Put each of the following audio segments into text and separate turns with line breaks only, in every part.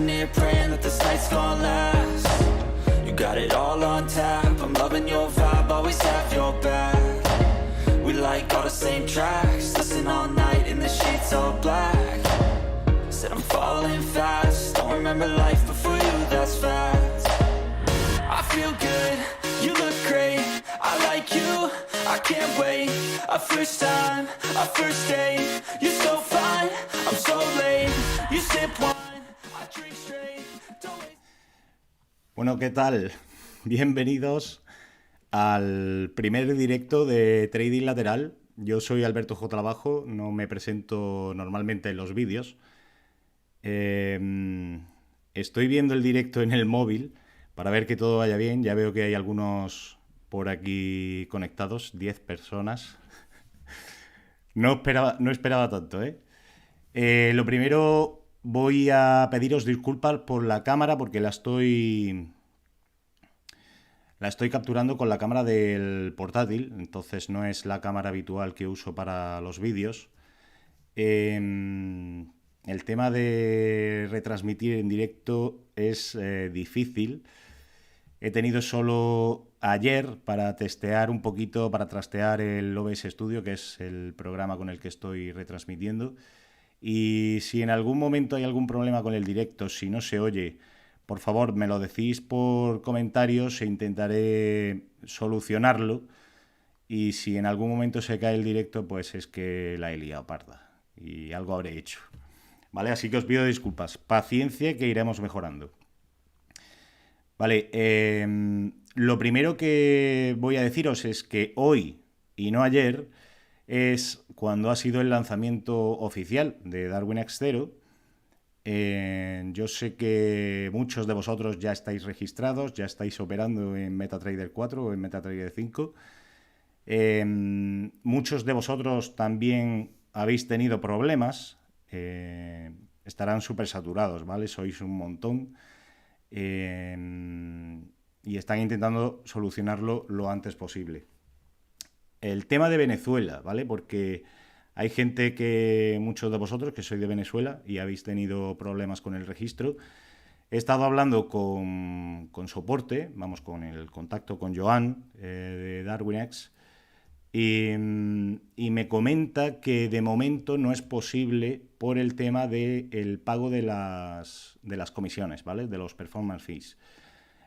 sitting here praying that this night's gonna last. You got it all on tap, I'm loving your vibe, always have your back. We like all the same tracks, listen all night in the sheets all black. Said I'm falling fast, don't remember life before you, that's fact. I feel good, you look great, I like you, I can't wait. A first time, a first date, you're so fine, I'm so late. You sip wine, I drink straight.
Bueno, ¿qué tal? Bienvenidos al primer directo de Trading Lateral. Yo soy Alberto J. Labajo, no me presento normalmente en los vídeos. Estoy viendo el directo en el móvil para ver que todo vaya bien. Ya veo que hay algunos por aquí conectados, 10 personas. No esperaba tanto, ¿eh? Lo primero, voy a pediros disculpas por la cámara porque la estoy capturando con la cámara del portátil, entonces no es la cámara habitual que uso para los vídeos. El tema de retransmitir en directo es difícil. He tenido solo ayer para testear un poquito, para trastear el OBS Studio, que es el programa con el que estoy retransmitiendo. Y si en algún momento hay algún problema con el directo, si no se oye, por favor me lo decís por comentarios e intentaré solucionarlo. Y si en algún momento se cae el directo, pues es que la he liado parda y algo habré hecho. ¿Vale? Así que os pido disculpas. Paciencia, que iremos mejorando. Vale, lo primero que voy a deciros es que hoy y no ayer es cuando ha sido el lanzamiento oficial de DarwinX 0. Yo sé que muchos de vosotros ya estáis registrados, ya estáis operando en MetaTrader 4 o en MetaTrader 5. Muchos de vosotros también habéis tenido problemas, estarán súper saturados, ¿vale? Sois un montón. Y están intentando solucionarlo lo antes posible. El tema de Venezuela, ¿vale? Porque hay gente que, muchos de vosotros que sois de Venezuela y habéis tenido problemas con el registro. He estado hablando con soporte, vamos, con el contacto con Joan de DarwinX y me comenta que de momento no es posible por el tema del pago de las comisiones, ¿vale? De los performance fees.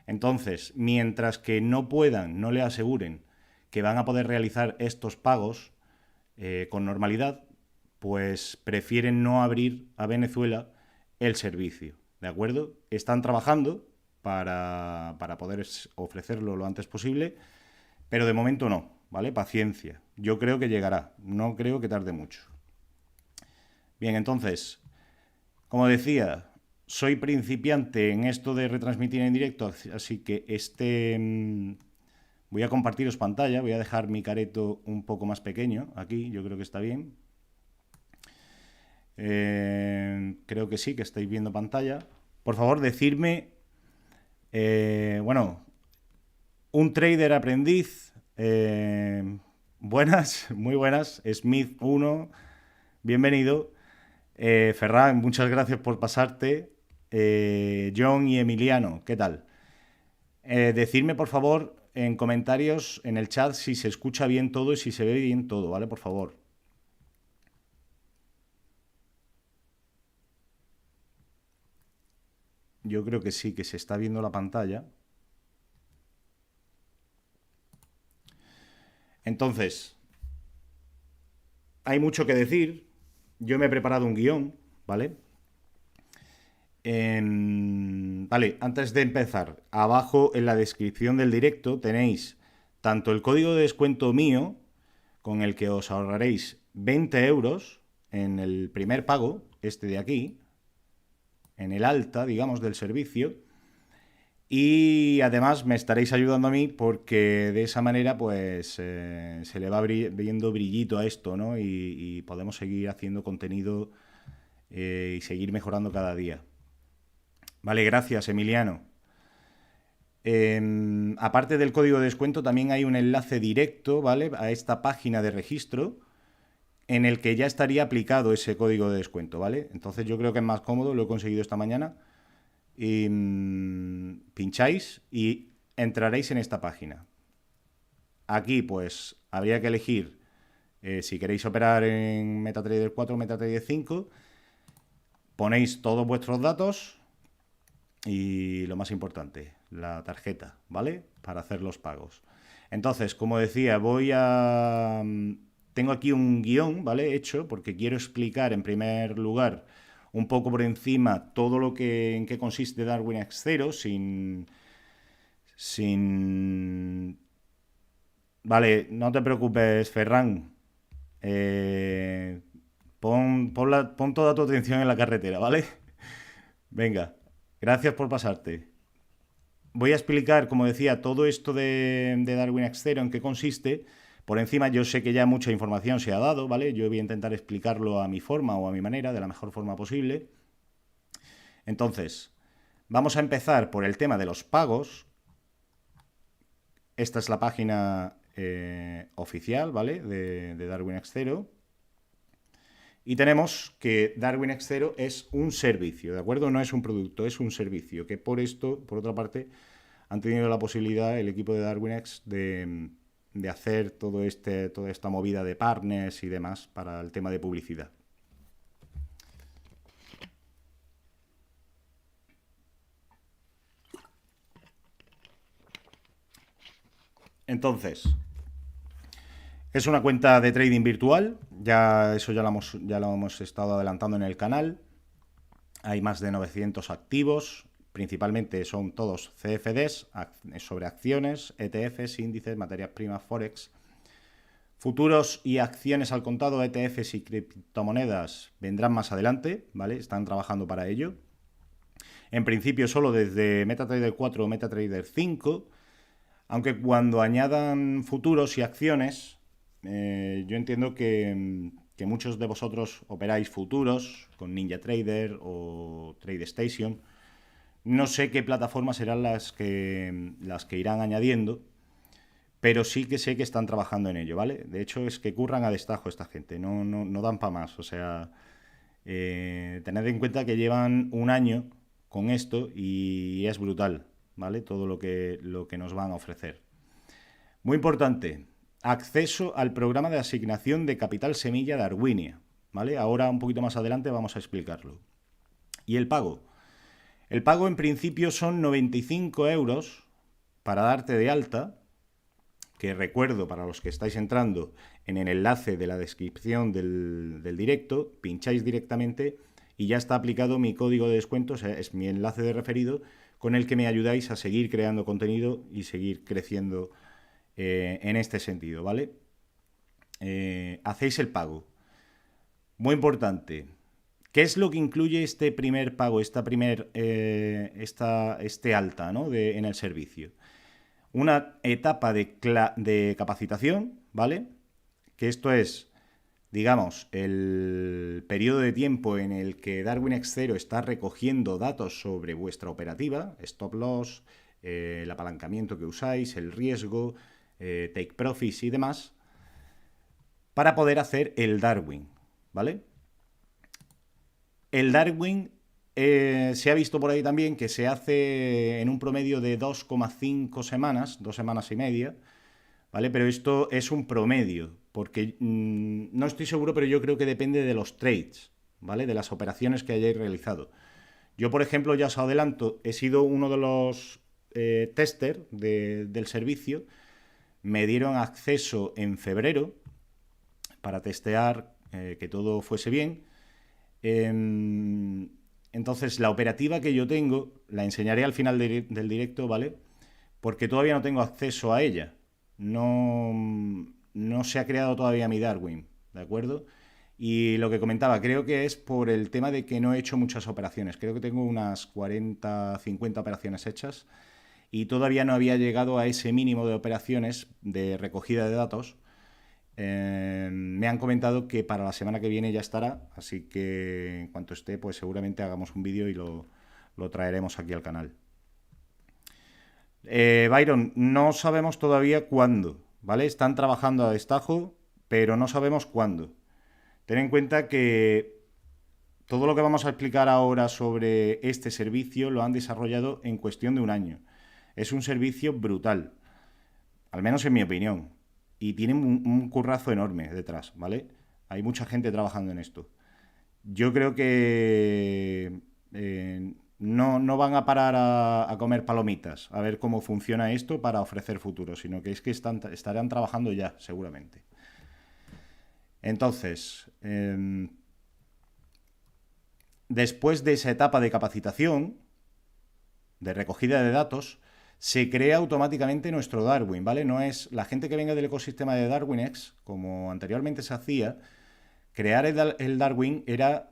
Entonces, mientras que no puedan, no le aseguren que van a poder realizar estos pagos con normalidad, pues prefieren no abrir a Venezuela el servicio, ¿de acuerdo? Están trabajando para poder ofrecerlo lo antes posible, pero de momento no, ¿vale? Paciencia. Yo creo que llegará, no creo que tarde mucho. Bien, entonces, como decía, soy principiante en esto de retransmitir en directo, así que voy a compartiros pantalla, voy a dejar mi careto un poco más pequeño aquí, yo creo que está bien. Creo que sí, que estáis viendo pantalla. Por favor, decidme, bueno, un trader aprendiz, buenas, muy buenas, Smith 1, bienvenido. Ferran, muchas gracias por pasarte. John y Emiliano, ¿qué tal? Decidme, por favor, en comentarios, en el chat, si se escucha bien todo y si se ve bien todo, ¿vale? Por favor. Yo creo que sí, que se está viendo la pantalla. Entonces, hay mucho que decir. Yo me he preparado un guión, ¿vale? Vale, antes de empezar, abajo en la descripción del directo tenéis tanto el código de descuento mío, con el que os ahorraréis 20 euros en el primer pago, este de aquí, en el alta, digamos, del servicio, y además me estaréis ayudando a mí porque de esa manera pues se le va viendo brillito a esto, ¿no? Y podemos seguir haciendo contenido y seguir mejorando cada día. Vale, gracias, Emiliano. Aparte del código de descuento, también hay un enlace directo, ¿vale?, a esta página de registro en el que ya estaría aplicado ese código de descuento, ¿vale? Entonces yo creo que es más cómodo, lo he conseguido esta mañana. y pincháis y entraréis en esta página. Aquí pues habría que elegir si queréis operar en MetaTrader 4 o MetaTrader 5. Ponéis todos vuestros datos y lo más importante, la tarjeta, ¿vale? Para hacer los pagos. Entonces, como decía, tengo aquí un guión, ¿vale? Hecho, porque quiero explicar en primer lugar un poco por encima todo en qué consiste Darwin X0 sin... Vale, no te preocupes, Ferran. Pon toda tu atención en la carretera, ¿vale? Venga, gracias por pasarte. Voy a explicar, como decía, todo esto de Darwin X0, en qué consiste. Por encima, yo sé que ya mucha información se ha dado, ¿vale? Yo voy a intentar explicarlo a mi forma o a mi manera, de la mejor forma posible. Entonces, vamos a empezar por el tema de los pagos. Esta es la página oficial, ¿vale? De Darwin X0. Y tenemos que Darwin X0 es un servicio, ¿de acuerdo? No es un producto, es un servicio. Que por esto, por otra parte, han tenido la posibilidad el equipo de DarwinX de hacer toda esta movida de partners y demás para el tema de publicidad. Entonces, es una cuenta de trading virtual, eso ya lo hemos estado adelantando en el canal. Hay más de 900 activos, principalmente son todos CFDs sobre acciones, ETFs, índices, materias primas, forex. Futuros y acciones al contado, ETFs y criptomonedas vendrán más adelante, ¿vale? Están trabajando para ello. En principio solo desde MetaTrader 4 o MetaTrader 5, aunque cuando añadan futuros y acciones, yo entiendo que muchos de vosotros operáis futuros con NinjaTrader o TradeStation. No sé qué plataformas serán las que irán añadiendo, pero sí que sé que están trabajando en ello, ¿vale? De hecho, es que curran a destajo esta gente, no dan para más. O sea, tened en cuenta que llevan un año con esto y es brutal, ¿vale? Todo lo que nos van a ofrecer. Muy importante, acceso al programa de asignación de capital semilla Darwinia, ¿vale? Ahora, un poquito más adelante, vamos a explicarlo. Y el pago. El pago en principio son 95 euros para darte de alta, que recuerdo para los que estáis entrando en el enlace de la descripción del directo, pincháis directamente y ya está aplicado mi código de descuento, o sea, es mi enlace de referido con el que me ayudáis a seguir creando contenido y seguir creciendo en este sentido, ¿vale? Hacéis el pago. Muy importante. ¿Qué es lo que incluye este primer pago, este alta, ¿no? en el servicio? Una etapa de capacitación, ¿vale? Que esto es, digamos, el periodo de tiempo en el que Darwin X0 está recogiendo datos sobre vuestra operativa, stop loss, el apalancamiento que usáis, el riesgo, take profits y demás, para poder hacer el Darwin, ¿vale? El Darwin se ha visto por ahí también que se hace en un promedio de 2,5 semanas, 2 semanas y media, ¿vale? Pero esto es un promedio, porque no estoy seguro, pero yo creo que depende de los trades, ¿vale? De las operaciones que hayáis realizado. Yo, por ejemplo, ya os adelanto, he sido uno de los testers del servicio. Me dieron acceso en febrero para testear que todo fuese bien. Entonces, la operativa que yo tengo, la enseñaré al final del directo, ¿vale? Porque todavía no tengo acceso a ella. No se ha creado todavía mi Darwin, ¿de acuerdo? Y lo que comentaba, creo que es por el tema de que no he hecho muchas operaciones. Creo que tengo unas 40, 50 operaciones hechas y todavía no había llegado a ese mínimo de operaciones de recogida de datos. Me han comentado que para la semana que viene ya estará, así que en cuanto esté, pues seguramente hagamos un vídeo y lo traeremos aquí al canal. Byron, no sabemos todavía cuándo, ¿vale? Están trabajando a destajo, pero no sabemos cuándo. Ten en cuenta que todo lo que vamos a explicar ahora sobre este servicio lo han desarrollado en cuestión de un año. Es un servicio brutal, al menos en mi opinión, y tiene un currazo enorme detrás, ¿vale? Hay mucha gente trabajando en esto. Yo creo que no van a parar a comer palomitas, a ver cómo funciona esto para ofrecer futuro, sino que es que estarán trabajando ya, seguramente. Entonces, después de esa etapa de capacitación, de recogida de datos, se crea automáticamente nuestro Darwin, ¿vale? No es la gente que venga del ecosistema de DarwinX, como anteriormente se hacía, crear el Darwin era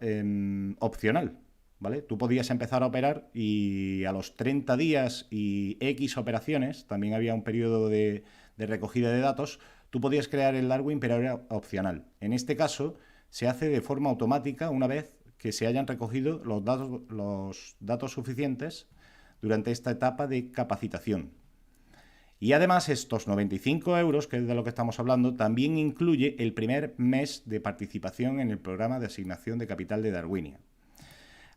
opcional, ¿vale? Tú podías empezar a operar y a los 30 días y X operaciones, también había un periodo de recogida de datos, tú podías crear el Darwin, pero era opcional. En este caso, se hace de forma automática una vez que se hayan recogido los datos suficientes durante esta etapa de capacitación. Y además estos 95 euros, que es de lo que estamos hablando, también incluye el primer mes de participación en el programa de asignación de capital de Darwinia.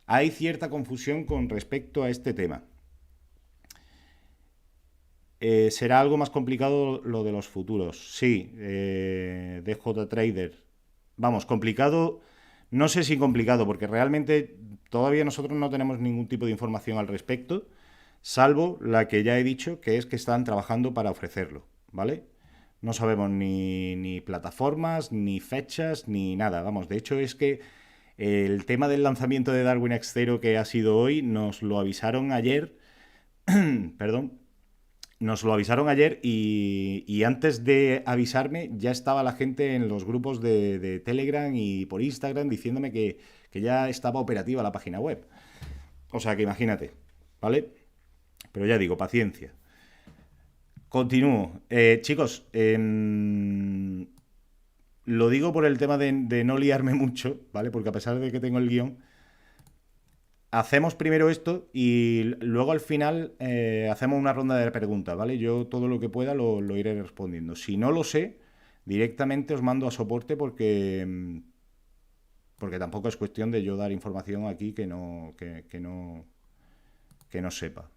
Hay cierta confusión con respecto a este tema. ¿Será algo más complicado lo de los futuros? Sí, DJ Trader. Vamos, complicado, no sé si complicado, porque realmente todavía nosotros no tenemos ningún tipo de información al respecto, salvo la que ya he dicho, que es que están trabajando para ofrecerlo, ¿vale? No sabemos ni plataformas, ni fechas, ni nada. Vamos, de hecho es que el tema del lanzamiento de DarwinX 0 que ha sido hoy, nos lo avisaron ayer, perdón, nos lo avisaron ayer y antes de avisarme ya estaba la gente en los grupos de Telegram y por Instagram diciéndome que ya estaba operativa la página web. O sea que imagínate, ¿vale? Pero ya digo, paciencia. Continúo. Chicos, lo digo por el tema de no liarme mucho, ¿vale? Porque a pesar de que tengo el guión, hacemos primero esto y luego al final hacemos una ronda de preguntas, ¿vale? Yo todo lo que pueda lo iré respondiendo. Si no lo sé, directamente os mando a soporte porque tampoco es cuestión de yo dar información aquí que no sepa.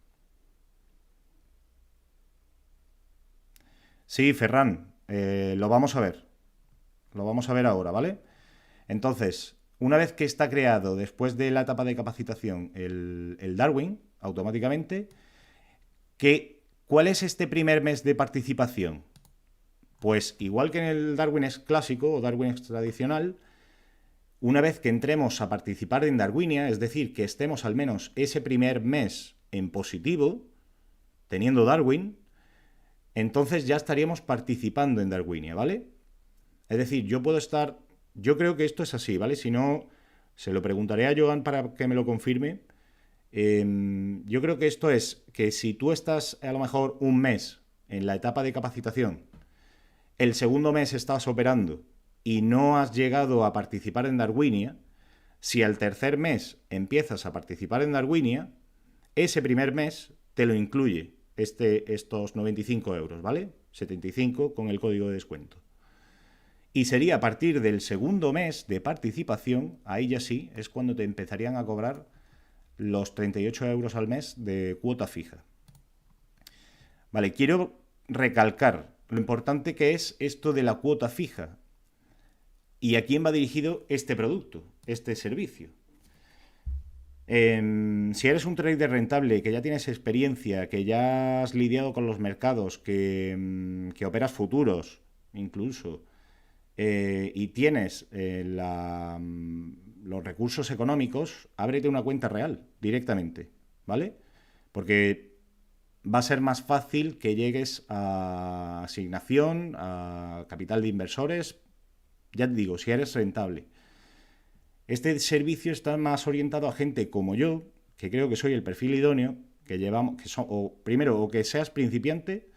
Sí, Ferran, lo vamos a ver. Lo vamos a ver ahora, ¿vale? Entonces, una vez que está creado, después de la etapa de capacitación, el Darwin, automáticamente, ¿cuál es este primer mes de participación? Pues igual que en el DarwinX clásico o DarwinX tradicional, una vez que entremos a participar en Darwinia, es decir, que estemos al menos ese primer mes en positivo, teniendo Darwin, entonces ya estaríamos participando en Darwinia, ¿vale? Es decir, yo creo que esto es así, ¿vale? Si no, se lo preguntaré a Joan para que me lo confirme. Yo creo que esto es que si tú estás a lo mejor un mes en la etapa de capacitación, el segundo mes estás operando y no has llegado a participar en Darwinia, si al tercer mes empiezas a participar en Darwinia, ese primer mes te lo incluye estos 95 euros, ¿vale? 75 con el código de descuento. Y sería a partir del segundo mes de participación, ahí ya sí, es cuando te empezarían a cobrar los 38 euros al mes de cuota fija. Vale, quiero recalcar lo importante que es esto de la cuota fija y a quién va dirigido este producto, este servicio. Si eres un trader rentable, que ya tienes experiencia, que ya has lidiado con los mercados, que operas futuros incluso, y tienes los recursos económicos, ábrete una cuenta real directamente, ¿vale? Porque va a ser más fácil que llegues a asignación, a capital de inversores, ya te digo, si eres rentable. Este servicio está más orientado a gente como yo, que creo que soy el perfil idóneo, primero, o que seas principiante,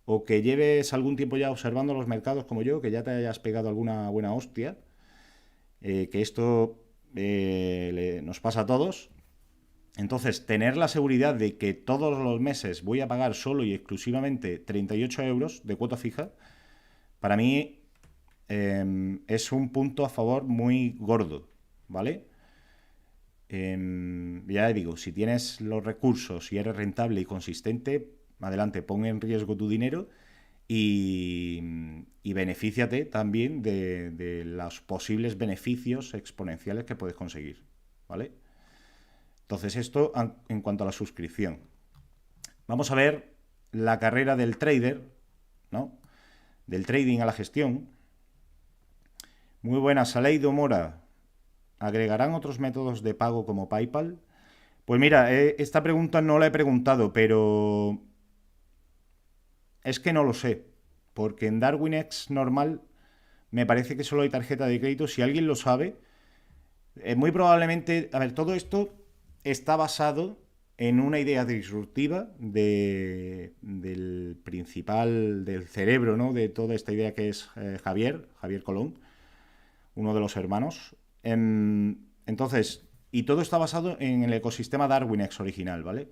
o que lleves algún tiempo ya observando los mercados como yo, que ya te hayas pegado alguna buena hostia, que esto nos pasa a todos. Entonces, tener la seguridad de que todos los meses voy a pagar solo y exclusivamente 38 euros de cuota fija, para mí es un punto a favor muy gordo, ¿vale? Ya digo, si tienes los recursos y eres rentable y consistente, adelante, pon en riesgo tu dinero y benefíciate también de los posibles beneficios exponenciales que puedes conseguir, ¿vale? Entonces, esto en cuanto a la suscripción. Vamos a ver la carrera del trader, ¿no? Del trading a la gestión. Muy buena, Saleido Mora. ¿Agregarán otros métodos de pago como PayPal? Pues mira, esta pregunta no la he preguntado, pero es que no lo sé. Porque en DarwinX normal me parece que solo hay tarjeta de crédito. Si alguien lo sabe, muy probablemente... A ver, todo esto está basado en una idea disruptiva del principal, del cerebro, ¿no? De toda esta idea que es Javier Colón, uno de los hermanos. Entonces, y todo está basado en el ecosistema DarwinX original, ¿vale?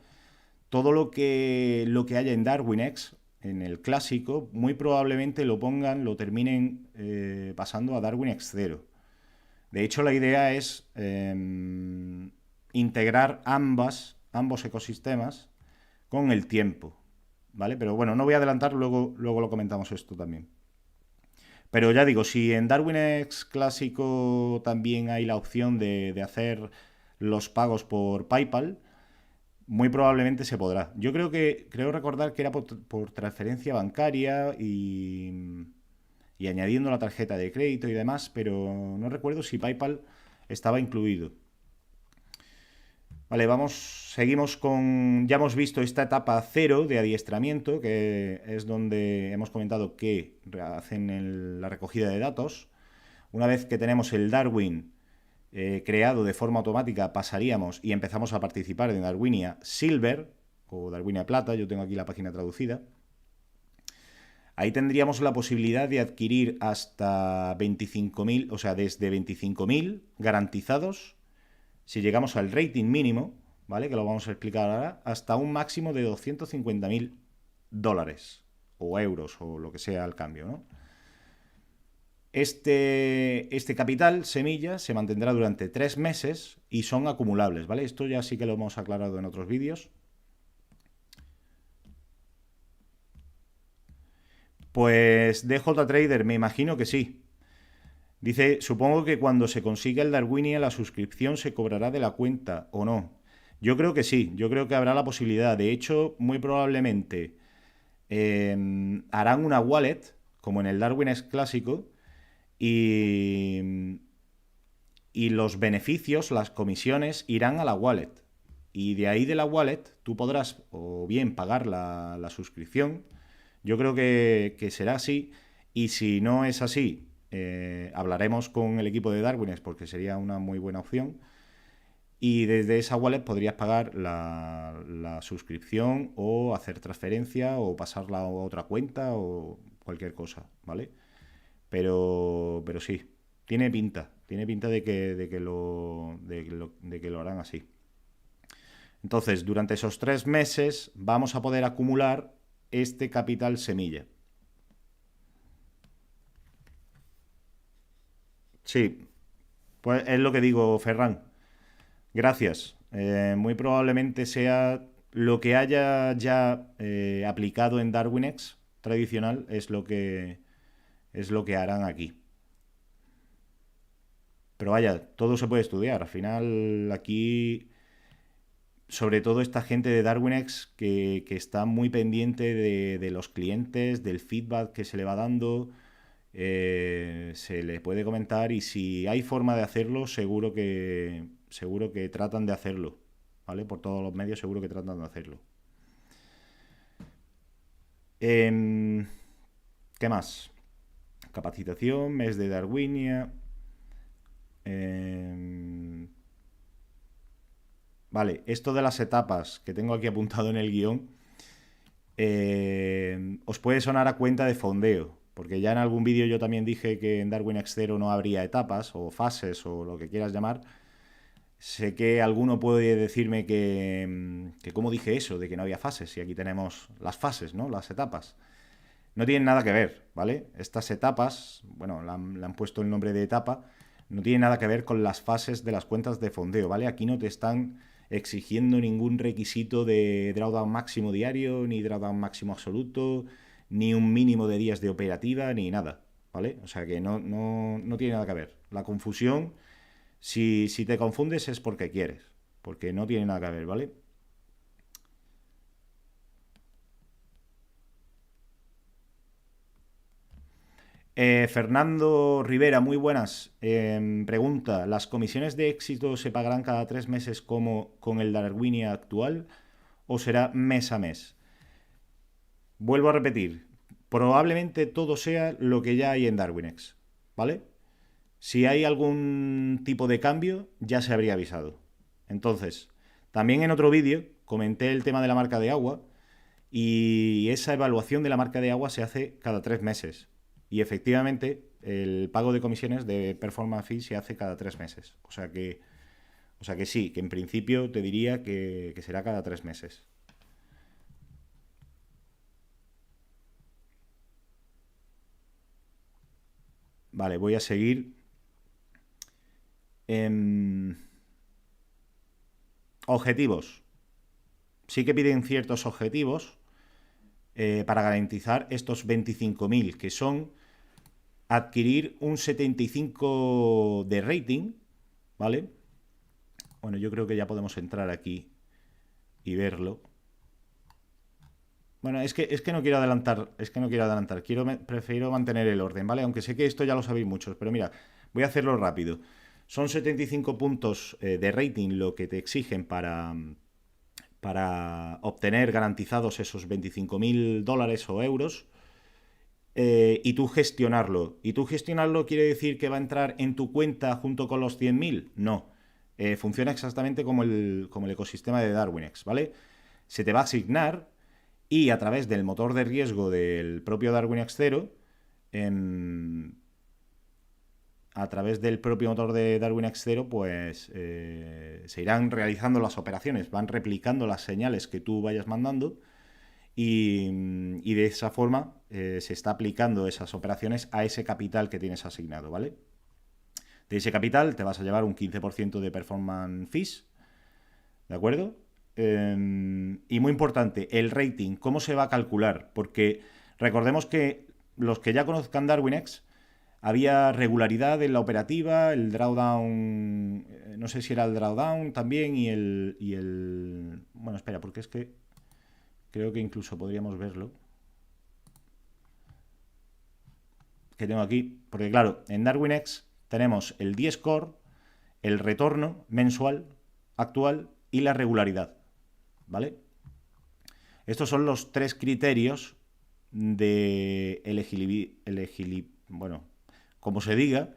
Todo lo que haya en DarwinX, en el clásico, muy probablemente lo terminen pasando a DarwinX 0. De hecho, la idea es integrar ambos ecosistemas con el tiempo, ¿vale? Pero bueno, no voy a adelantar, luego lo comentamos esto también. Pero ya digo, si en DarwinX clásico también hay la opción de hacer los pagos por PayPal, muy probablemente se podrá. Yo creo recordar que era por transferencia bancaria y añadiendo la tarjeta de crédito y demás, pero no recuerdo si PayPal estaba incluido. Vale, seguimos con... Ya hemos visto esta etapa 0 de adiestramiento, que es donde hemos comentado que hacen la recogida de datos. Una vez que tenemos el Darwin creado de forma automática, pasaríamos y empezamos a participar en Darwinia Silver o Darwinia Plata. Yo tengo aquí la página traducida. Ahí tendríamos la posibilidad de adquirir hasta 25.000, o sea, desde 25.000 garantizados, si llegamos al rating mínimo, ¿vale? Que lo vamos a explicar ahora, hasta un máximo de 250.000 dólares o euros o lo que sea al cambio, ¿no? Este capital semilla se mantendrá durante 3 meses y son acumulables, ¿vale? Esto ya sí que lo hemos aclarado en otros vídeos. Pues DJ Trader, me imagino que sí. Dice, supongo que cuando se consiga el Darwinia la suscripción se cobrará de la cuenta, ¿o no? Yo creo que sí, yo creo que habrá la posibilidad. De hecho, muy probablemente harán una wallet, como en el DarwinX clásico, y los beneficios, las comisiones, irán a la wallet. Y de ahí de la wallet tú podrás o bien pagar la suscripción. Yo creo que será así. Y si no es así, hablaremos con el equipo de DarwinX porque sería una muy buena opción. Y desde esa wallet podrías pagar la suscripción o hacer transferencia o pasarla a otra cuenta o cualquier cosa, ¿vale? Pero sí, tiene pinta de que lo harán así. Entonces, durante esos 3 meses vamos a poder acumular este capital semilla. Sí, pues es lo que digo, Ferran. Gracias. Muy probablemente sea lo que haya ya aplicado en DarwinX tradicional es lo que harán aquí. Pero vaya, todo se puede estudiar. Al final aquí, sobre todo esta gente de DarwinX que está muy pendiente de los clientes, del feedback que se le va dando, se le puede comentar y si hay forma de hacerlo, seguro que tratan de hacerlo, ¿vale? Por todos los medios seguro que tratan de hacerlo. ¿Qué más? Capacitación, mes de Darwinia. Vale, esto de las etapas que tengo aquí apuntado en el guión os puede sonar a cuenta de fondeo, porque ya en algún vídeo yo también dije que en DarwinX 0 no habría etapas o fases o lo que quieras llamar. Sé que alguno puede decirme que cómo dije eso, de que no había fases, y aquí tenemos las fases, ¿no? Las etapas. No tienen nada que ver, ¿vale? Estas etapas, bueno, le han puesto el nombre de etapa, No tiene nada que ver con las fases de las cuentas de fondeo, ¿vale? Aquí no te están exigiendo ningún requisito de drawdown máximo diario, ni drawdown máximo absoluto, ni un mínimo de días de operativa, ni nada, ¿vale? O sea que no tiene nada que ver. La confusión, si te confundes es porque quieres, porque no tiene nada que ver, ¿vale? Fernando Rivera, muy buenas. Pregunta, ¿las comisiones de éxito se pagarán cada 3 meses como con el Darwinia actual o será mes a mes? Vuelvo a repetir, probablemente todo sea lo que ya hay en Darwinex, ¿vale? Si hay algún tipo de cambio, ya se habría avisado. Entonces, también en otro vídeo comenté el tema de la marca de agua y esa evaluación de la marca de agua se hace cada 3 meses. Y efectivamente, el pago de comisiones de performance fee se hace cada 3 meses. O sea que sí, que en principio te diría que será cada 3 meses. Vale, voy a seguir. Objetivos. Sí que piden ciertos objetivos para garantizar estos 25.000, que son adquirir un 75 de rating, ¿vale? Bueno, yo creo que ya podemos entrar aquí y verlo. Bueno, es que no quiero adelantar, prefiero mantener el orden, ¿vale? Aunque sé que esto ya lo sabéis muchos, pero mira, voy a hacerlo rápido. Son 75 puntos de rating lo que te exigen para obtener garantizados esos 25.000 dólares o euros. Y tú gestionarlo. ¿Y tú gestionarlo quiere decir que va a entrar en tu cuenta junto con los 100.000? No. Funciona exactamente como el ecosistema de Darwinex, ¿vale? Se te va a asignar y a través del motor de riesgo del propio Darwinex 0, a través del propio motor de Darwinex 0, pues se irán realizando las operaciones, van replicando las señales que tú vayas mandando y de esa forma se está aplicando esas operaciones a ese capital que tienes asignado, ¿vale? De ese capital te vas a llevar un 15% de performance fees, ¿de acuerdo? Y muy importante, el rating, ¿cómo se va a calcular? Porque recordemos que los que ya conozcan Darwinex, había regularidad en la operativa, el drawdown, no sé si era el drawdown también Bueno, espera, porque es que creo que incluso podríamos verlo. Que tengo aquí, porque claro, en Darwinex tenemos el D-score, el retorno mensual actual y la regularidad, ¿vale? Estos son los 3 criterios de elegibilidad, bueno, como se diga,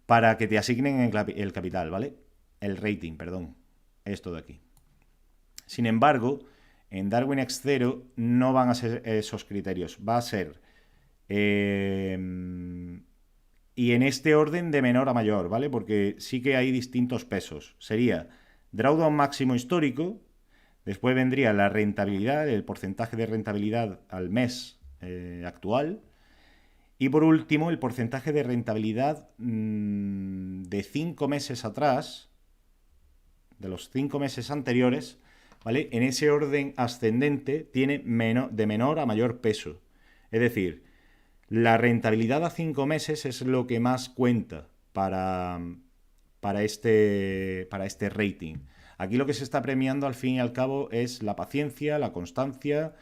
para que te asignen el capital, ¿vale? El rating, perdón. Esto de aquí. Sin embargo, en Darwinex 0 no van a ser esos criterios. Va a ser... y en este orden de menor a mayor, ¿vale? Porque sí que hay distintos pesos. Sería drawdown máximo histórico, después vendría la rentabilidad, el porcentaje de rentabilidad al mes actual, y por último el porcentaje de rentabilidad de 5 meses atrás, de los 5 meses anteriores, ¿vale? En ese orden ascendente tiene de menor a mayor peso. Es decir, la rentabilidad a 5 meses es lo que más cuenta para este rating. Aquí lo que se está premiando al fin y al cabo es la paciencia, la constancia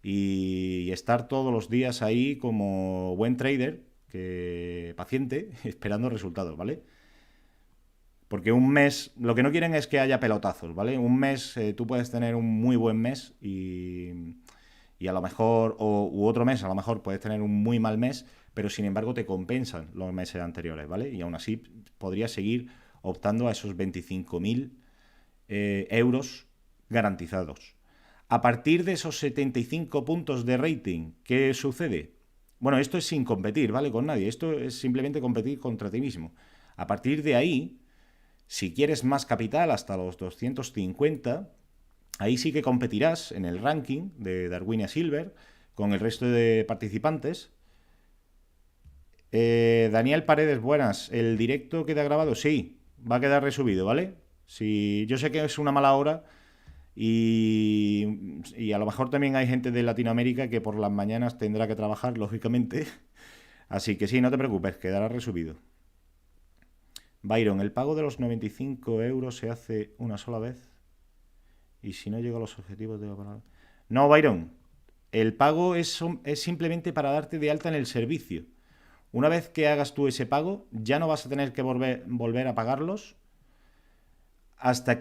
y estar todos los días ahí como buen trader, paciente, esperando resultados, ¿vale? Porque un mes, lo que no quieren es que haya pelotazos, ¿vale? Un mes, tú puedes tener un muy buen mes y a lo mejor, u otro mes, a lo mejor puedes tener un muy mal mes, pero sin embargo te compensan los meses anteriores, ¿vale? Y aún así podrías seguir optando a esos 25.000 euros garantizados. A partir de esos 75 puntos de rating, ¿qué sucede? Bueno, esto es sin competir, ¿vale? Con nadie. Esto es simplemente competir contra ti mismo. A partir de ahí, si quieres más capital hasta los 250, ahí sí que competirás en el ranking de Darwinia Silver con el resto de participantes. Daniel Paredes, buenas. ¿El directo queda grabado? Sí, va a quedar resubido, ¿vale? Si, yo sé que es una mala hora y a lo mejor también hay gente de Latinoamérica que por las mañanas tendrá que trabajar, lógicamente. Así que sí, no te preocupes, quedará resubido. Byron, ¿el pago de los 95 euros se hace una sola vez? Y si no llego a los objetivos de la... No, Byron, el pago es simplemente para darte de alta en el servicio. Una vez que hagas tú ese pago, ya no vas a tener que volver a pagarlos hasta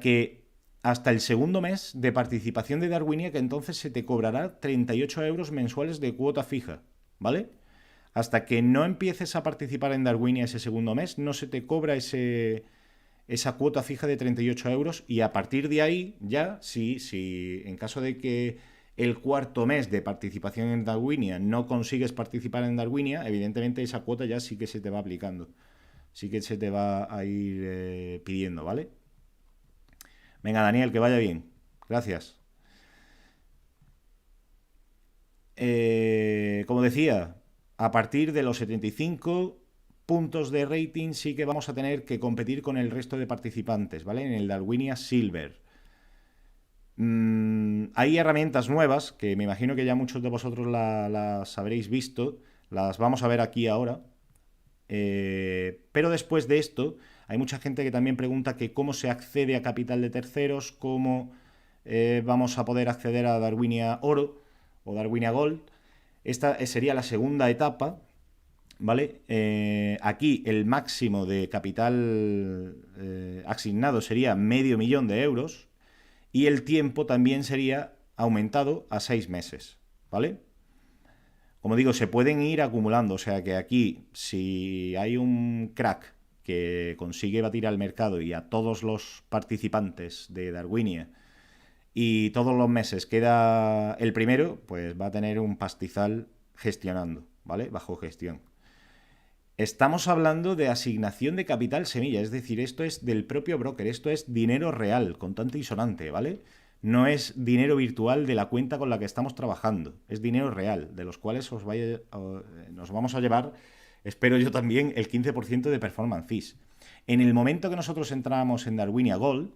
el segundo mes de participación de Darwinia, que entonces se te cobrará 38 euros mensuales de cuota fija, ¿vale? Hasta que no empieces a participar en Darwinia ese segundo mes, no se te cobra esa cuota fija de 38 euros y a partir de ahí ya, si en caso de que el cuarto mes de participación en Darwinia no consigues participar en Darwinia, evidentemente esa cuota ya sí que se te va aplicando, sí que se te va a ir pidiendo, ¿vale? Venga, Daniel, que vaya bien. Gracias. Como decía, a partir de los 75 puntos de rating sí que vamos a tener que competir con el resto de participantes, ¿vale? En el Darwinia Silver. Hay herramientas nuevas que me imagino que ya muchos de vosotros las habréis visto. Las vamos a ver aquí ahora. Pero después de esto, hay mucha gente que también pregunta que cómo se accede a capital de terceros, cómo vamos a poder acceder a Darwinia Oro o Darwinia Gold. Esta sería la segunda etapa, ¿vale? Aquí el máximo de capital asignado sería $500.000 de euros y el tiempo también sería aumentado a 6 meses, ¿vale? Como digo, se pueden ir acumulando, o sea que aquí si hay un crack que consigue batir al mercado y a todos los participantes de Darwinia y todos los meses queda el primero, pues va a tener un pastizal gestionando, ¿vale? Bajo gestión. Estamos hablando de asignación de capital semilla, es decir, esto es del propio broker, esto es dinero real, contante y sonante, ¿vale? No es dinero virtual de la cuenta con la que estamos trabajando, es dinero real, de los cuales nos vamos a llevar, espero yo también, el 15% de performance fees. En el momento que nosotros entramos en Darwinia Gold,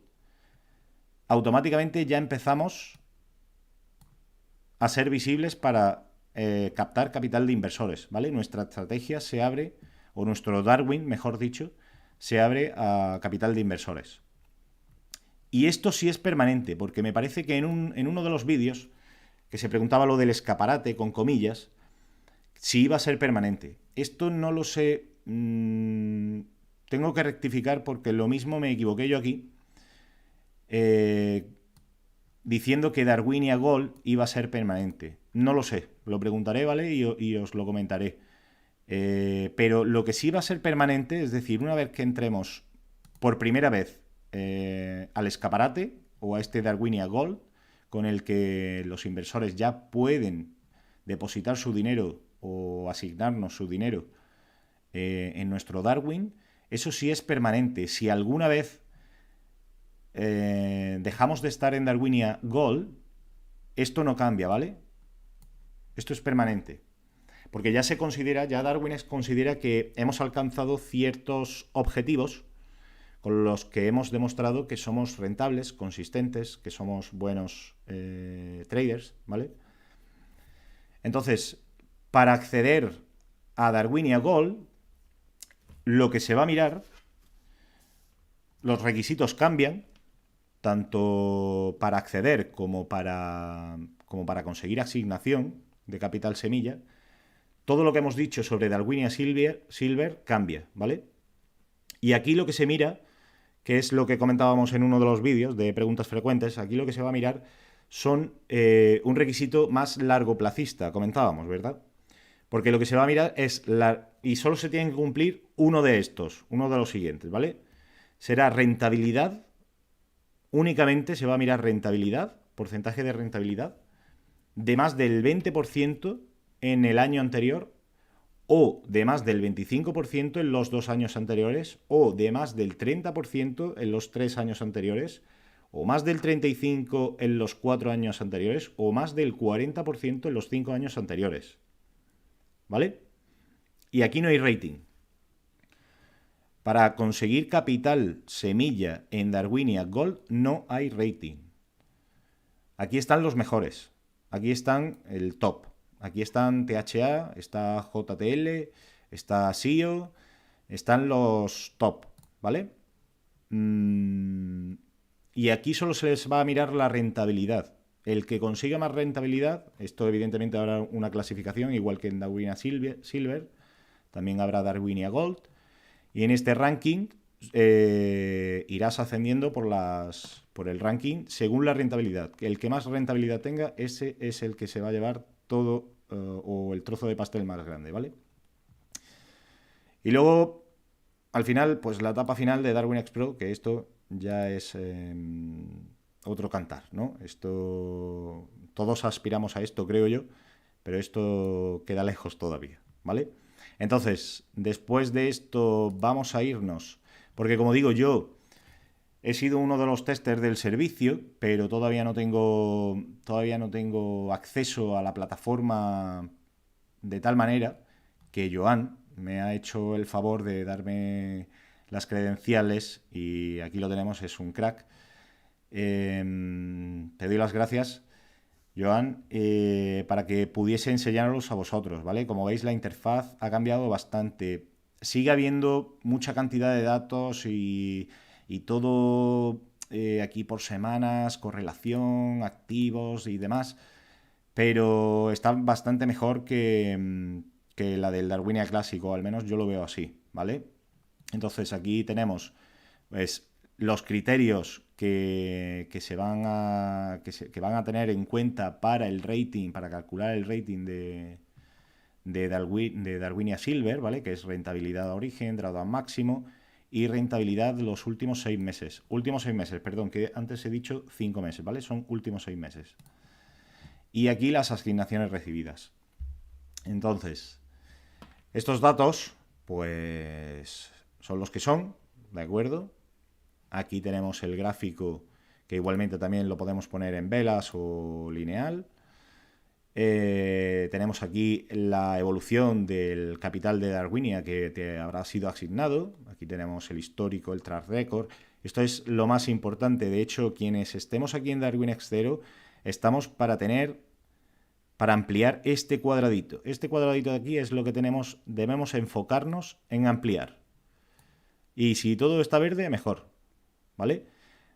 automáticamente ya empezamos a ser visibles para captar capital de inversores, ¿vale? Nuestra estrategia se abre, o nuestro Darwin, mejor dicho, se abre a capital de inversores. Y esto sí es permanente, porque me parece que en uno de los vídeos, que se preguntaba lo del escaparate, con comillas, si iba a ser permanente. Esto no lo sé, tengo que rectificar porque lo mismo me equivoqué yo aquí, diciendo que Darwinia Gold iba a ser permanente. No lo sé, lo preguntaré, ¿vale? Y os lo comentaré. Pero lo que sí va a ser permanente, es decir, una vez que entremos por primera vez al escaparate o a este Darwinia Gold, con el que los inversores ya pueden depositar su dinero o asignarnos su dinero en nuestro Darwin, eso sí es permanente. Si alguna vez dejamos de estar en Darwinia Gold, esto no cambia, ¿vale? Esto es permanente. Porque ya se considera, ya Darwin considera que hemos alcanzado ciertos objetivos con los que hemos demostrado que somos rentables, consistentes, que somos buenos traders, ¿vale? Entonces, para acceder a Darwinia Gold, lo que se va a mirar, los requisitos cambian, tanto para acceder como para conseguir asignación de capital semilla. Todo lo que hemos dicho sobre Darwinia Silver cambia, ¿vale? Y aquí lo que se mira, que es lo que comentábamos en uno de los vídeos de preguntas frecuentes, aquí lo que se va a mirar son un requisito más largoplacista, comentábamos, ¿verdad? Porque lo que se va a mirar es, y solo se tiene que cumplir uno de los siguientes, ¿vale? Será rentabilidad, únicamente se va a mirar rentabilidad, porcentaje de rentabilidad, de más del 20% en el año anterior, o de más del 25% en los 2 años anteriores, o de más del 30% en los 3 años anteriores, o más del 35% en los 4 años anteriores, o más del 40% en los 5 años anteriores. ¿Vale? Y aquí no hay rating. Para conseguir capital semilla en Darwinia Gold no hay rating. Aquí están los mejores. Aquí están el top. Aquí están THA, está JTL, está SEO, están los top, ¿vale? Y aquí solo se les va a mirar la rentabilidad. El que consiga más rentabilidad, esto evidentemente habrá una clasificación, igual que en Darwinia Silver, también habrá Darwinia Gold. Y en este ranking irás ascendiendo por el ranking según la rentabilidad. El que más rentabilidad tenga, ese es el que se va a llevar todo o el trozo de pastel más grande, ¿vale? Y luego, al final, pues la etapa final de Darwin X Pro, que esto ya es otro cantar, ¿no? Esto, todos aspiramos a esto, creo yo, pero esto queda lejos todavía, ¿vale? Entonces, después de esto vamos a irnos, porque como digo yo, he sido uno de los testers del servicio, pero todavía no tengo acceso a la plataforma de tal manera que Joan me ha hecho el favor de darme las credenciales y aquí lo tenemos, es un crack. Te doy las gracias, Joan, para que pudiese enseñarlos a vosotros, ¿vale? Como veis, la interfaz ha cambiado bastante. Sigue habiendo mucha cantidad de datos y todo aquí por semanas, correlación, activos y demás, pero está bastante mejor que la del Darwinia clásico, al menos yo lo veo así, ¿vale? Entonces aquí tenemos pues, los criterios que van a tener en cuenta para el rating, para calcular el rating de Darwinia Silver, ¿vale? Que es rentabilidad a origen, drawdown máximo y rentabilidad los últimos 6 meses. Últimos 6 meses, perdón, que antes he dicho 5 meses, ¿vale? Son últimos 6 meses. Y aquí las asignaciones recibidas. Entonces, estos datos, pues, son los que son, ¿de acuerdo? Aquí tenemos el gráfico, que igualmente también lo podemos poner en velas o lineal. Tenemos aquí la evolución del capital de Darwinia que te habrá sido asignado. Aquí tenemos el histórico, el track record. Esto es lo más importante. De hecho, quienes estemos aquí en Darwin X0, estamos para ampliar este cuadradito. Este cuadradito de aquí es lo que debemos enfocarnos en ampliar. Y si todo está verde, mejor, ¿vale?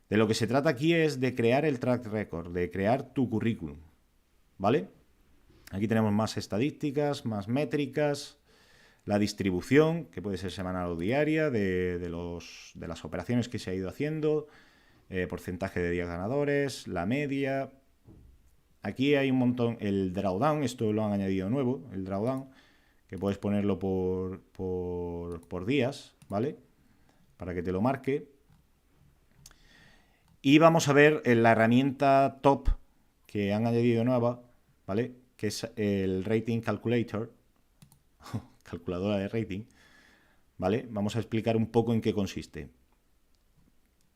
De lo que se trata aquí es de crear el track record, de crear tu currículum, ¿vale? Aquí tenemos más estadísticas, más métricas, la distribución, que puede ser semanal o diaria, de las operaciones que se ha ido haciendo, porcentaje de días ganadores, la media. Aquí hay un montón, el drawdown, esto lo han añadido nuevo, el drawdown, que puedes ponerlo por días, ¿vale? Para que te lo marque. Y vamos a ver la herramienta top que han añadido nueva, ¿vale? Que es el Rating Calculator, calculadora de rating, ¿vale? Vamos a explicar un poco en qué consiste.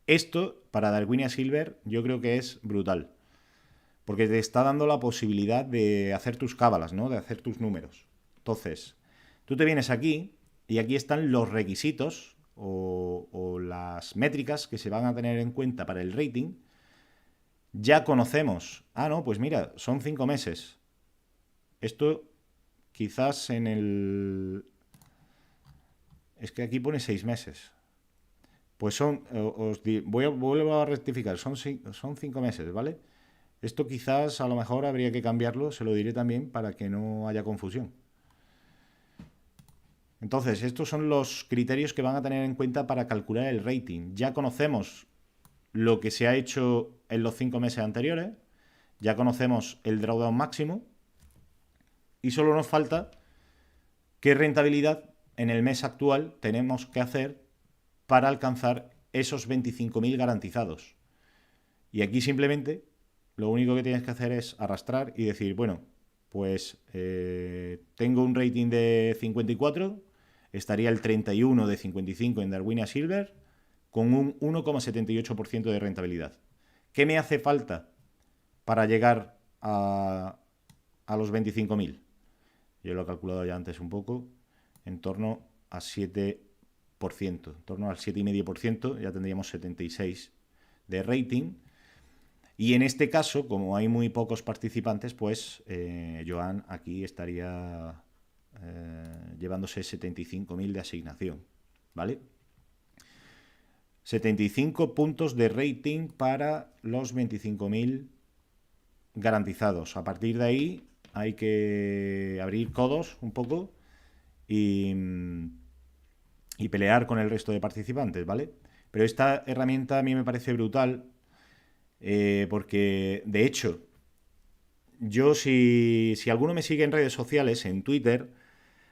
Esto, para Darwinia Silver, yo creo que es brutal, porque te está dando la posibilidad de hacer tus cábalas, ¿no? De hacer tus números. Entonces, tú te vienes aquí y aquí están los requisitos o las métricas que se van a tener en cuenta para el rating. Ya conocemos. Ah, no, pues mira, son 5 meses. Esto quizás en el... Es que aquí pone 6 meses. Pues vuelvo a rectificar, son 5 meses, ¿vale? Esto quizás a lo mejor habría que cambiarlo, se lo diré también para que no haya confusión. Entonces, estos son los criterios que van a tener en cuenta para calcular el rating. Ya conocemos lo que se ha hecho en los 5 meses anteriores, ya conocemos el drawdown máximo y solo nos falta qué rentabilidad en el mes actual tenemos que hacer para alcanzar esos 25.000 garantizados. Y aquí simplemente lo único que tienes que hacer es arrastrar y decir, bueno, pues tengo un rating de 54, estaría el 31 de 55 en Darwinia Silver con un 1,78% de rentabilidad. ¿Qué me hace falta para llegar a los 25.000? Yo lo he calculado ya antes un poco. en torno a 7%, en torno al 7,5%, ya tendríamos 76 de rating. Y en este caso, como hay muy pocos participantes, pues Joan aquí estaría llevándose 75.000 de asignación, ¿vale? 75 puntos de rating para los 25.000 garantizados. A partir de ahí hay que abrir codos un poco y pelear con el resto de participantes, ¿vale? Pero esta herramienta a mí me parece brutal porque, de hecho, yo si alguno me sigue en redes sociales, en Twitter,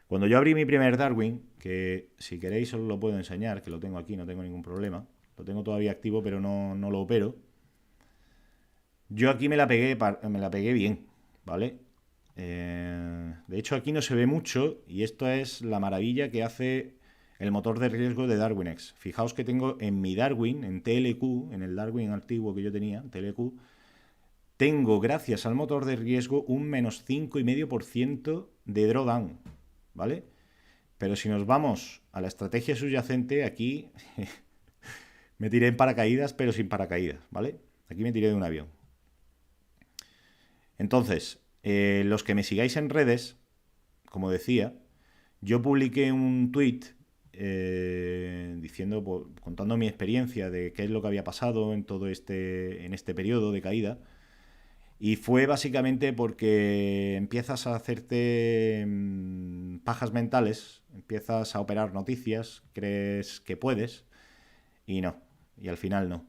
cuando yo abrí mi primer Darwin, que si queréis os lo puedo enseñar, que lo tengo aquí, no tengo ningún problema, lo tengo todavía activo pero no lo opero, yo aquí me la pegué bien, ¿vale? De hecho aquí no se ve mucho y esto es la maravilla que hace el motor de riesgo de DarwinX. Fijaos que tengo en mi Darwin, en TLQ, en el Darwin antiguo que yo tenía, TLQ, tengo, gracias al motor de riesgo, un menos 5,5% de drawdown, ¿vale? Pero si nos vamos a la estrategia subyacente, aquí me tiré en paracaídas, pero sin paracaídas, ¿vale? Aquí me tiré de un avión. Entonces, los que me sigáis en redes, como decía, yo publiqué un tweet diciendo, contando mi experiencia de qué es lo que había pasado en este periodo de caída. Y fue básicamente porque empiezas a hacerte pajas mentales, empiezas a operar noticias, crees que puedes y no, y al final no.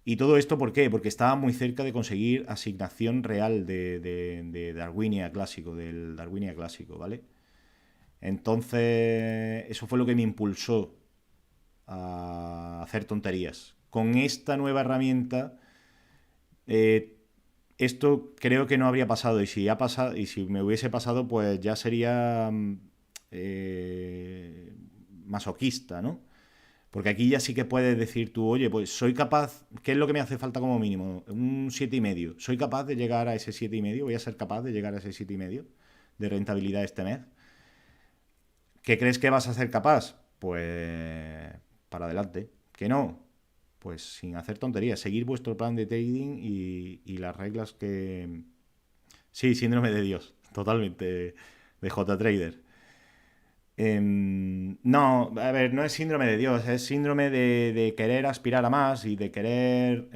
¿Y todo esto por qué? Porque estaba muy cerca de conseguir asignación real de Darwinia clásico, del Darwinia clásico, ¿vale? Entonces, eso fue lo que me impulsó a hacer tonterías. Con esta nueva herramienta, esto creo que no habría pasado. Y si ha pasado, y si me hubiese pasado, pues ya sería masoquista, ¿no? Porque aquí ya sí que puedes decir tú, oye, pues soy capaz, ¿qué es lo que me hace falta como mínimo? Un 7,5. ¿Soy capaz de llegar a ese 7,5? ¿Voy a ser capaz de llegar a ese 7,5 de rentabilidad este mes? ¿Qué crees que vas a ser capaz? Pues para adelante. ¿Que no? Pues sin hacer tonterías, seguir vuestro plan de trading y las reglas que... Sí, síndrome de Dios, totalmente, de JTrader. No, a ver, no es síndrome de Dios, es síndrome de querer aspirar a más y de querer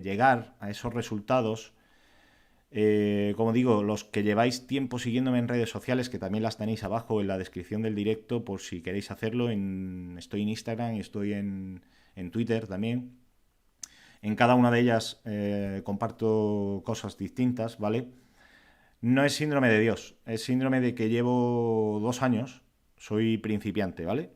llegar a esos resultados. Como digo, los que lleváis tiempo siguiéndome en redes sociales, que también las tenéis abajo en la descripción del directo, por si queréis hacerlo, estoy en Instagram y estoy en Twitter también. En cada una de ellas comparto cosas distintas, ¿vale? No es síndrome de Dios, es síndrome de que llevo 2 años, soy principiante, ¿vale?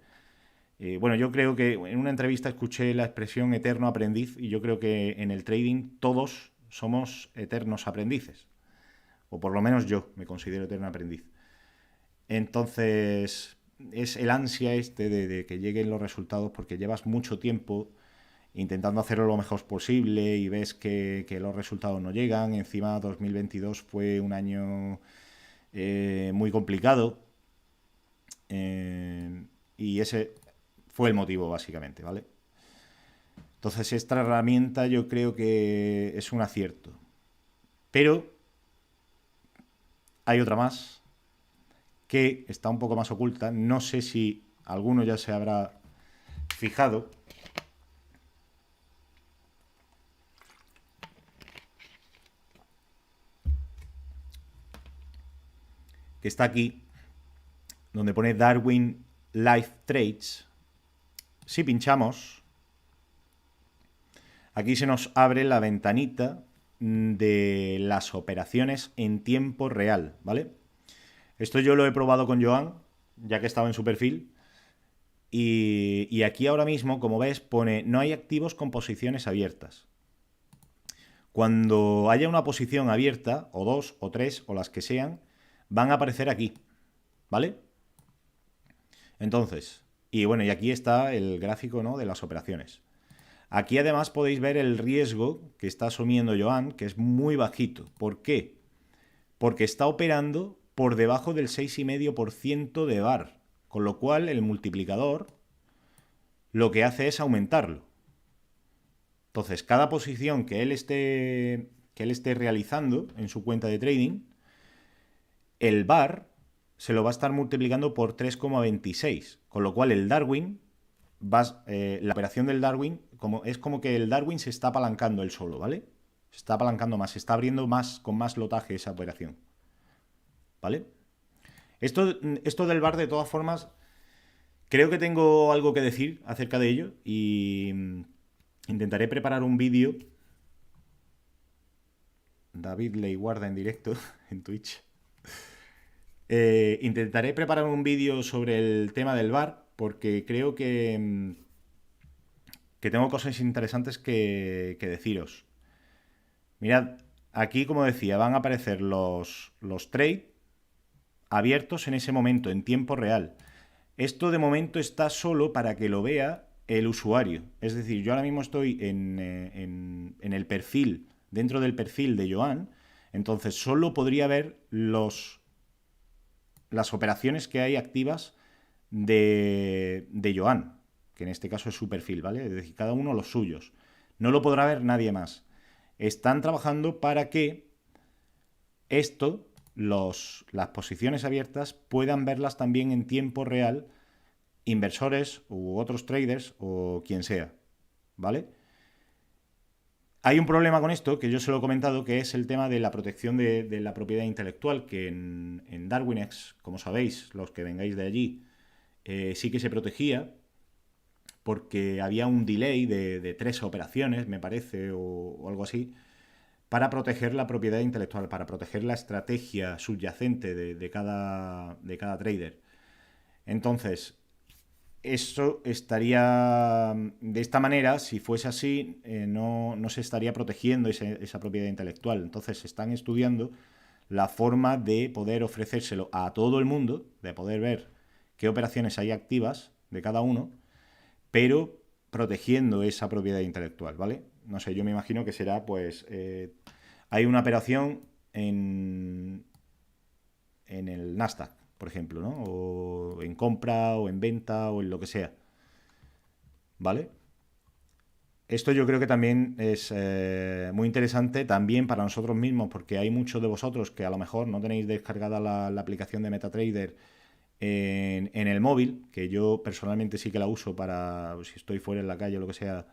Bueno, yo creo que en una entrevista escuché la expresión eterno aprendiz y yo creo que en el trading todos somos eternos aprendices. O por lo menos yo me considero eterno aprendiz. Entonces, es el ansia de que lleguen los resultados porque llevas mucho tiempo intentando hacerlo lo mejor posible y ves que los resultados no llegan. Encima 2022 fue un año muy complicado y ese fue el motivo básicamente, ¿vale? Entonces esta herramienta yo creo que es un acierto. Pero hay otra más que está un poco más oculta. No sé si alguno ya se habrá fijado. Que está aquí, donde pone Darwin Live Trades. Si pinchamos, aquí se nos abre la ventanita de las operaciones en tiempo real, ¿vale? Esto yo lo he probado con Joan, ya que estaba en su perfil. Y aquí ahora mismo, como ves, pone no hay activos con posiciones abiertas. Cuando haya una posición abierta, o 2, o 3, o las que sean, van a aparecer aquí, ¿vale? Entonces, y bueno, y aquí está el gráfico, ¿no?, de las operaciones. Aquí además podéis ver el riesgo que está asumiendo Joan, que es muy bajito. ¿Por qué? Porque está operando por debajo del 6,5% de VAR, con lo cual el multiplicador lo que hace es aumentarlo. Entonces, cada posición que él esté realizando en su cuenta de trading, el VAR se lo va a estar multiplicando por 3,26, con lo cual el Darwin, la operación del Darwin, es como que el Darwin se está apalancando él solo, ¿vale? Se está apalancando más, se está abriendo más, con más lotaje esa operación, ¿vale? Esto del VAR, de todas formas, creo que tengo algo que decir acerca de ello y intentaré preparar un vídeo. David Ley guarda en directo en Twitch. Intentaré preparar un vídeo sobre el tema del VAR porque creo que tengo cosas interesantes que deciros. Mirad, aquí, como decía, van a aparecer los trades abiertos en ese momento, en tiempo real. Esto de momento está solo para que lo vea el usuario. Es decir, yo ahora mismo estoy en el perfil, dentro del perfil de Joan, entonces solo podría ver las operaciones que hay activas de Joan, que en este caso es su perfil, ¿vale? Es decir, cada uno los suyos. No lo podrá ver nadie más. Están trabajando para que las posiciones abiertas puedan verlas también en tiempo real inversores u otros traders o quien sea, ¿vale? Hay un problema con esto, que yo se lo he comentado, que es el tema de la protección de la propiedad intelectual, que en Darwinex, como sabéis, los que vengáis de allí, sí que se protegía, porque había un delay de 3 operaciones, me parece, o algo así, para proteger la propiedad intelectual, para proteger la estrategia subyacente de cada trader. Entonces, eso estaría, de esta manera, si fuese así, no se estaría protegiendo esa propiedad intelectual. Entonces, están estudiando la forma de poder ofrecérselo a todo el mundo, de poder ver qué operaciones hay activas de cada uno, pero protegiendo esa propiedad intelectual, ¿vale? No sé, yo me imagino que será, pues, hay una operación en el Nasdaq, por ejemplo, ¿no? O en compra, o en venta, o en lo que sea, ¿vale? Esto yo creo que también es muy interesante también para nosotros mismos, porque hay muchos de vosotros que a lo mejor no tenéis descargada la aplicación de MetaTrader en el móvil, que yo personalmente sí que la uso para, si estoy fuera en la calle o lo que sea,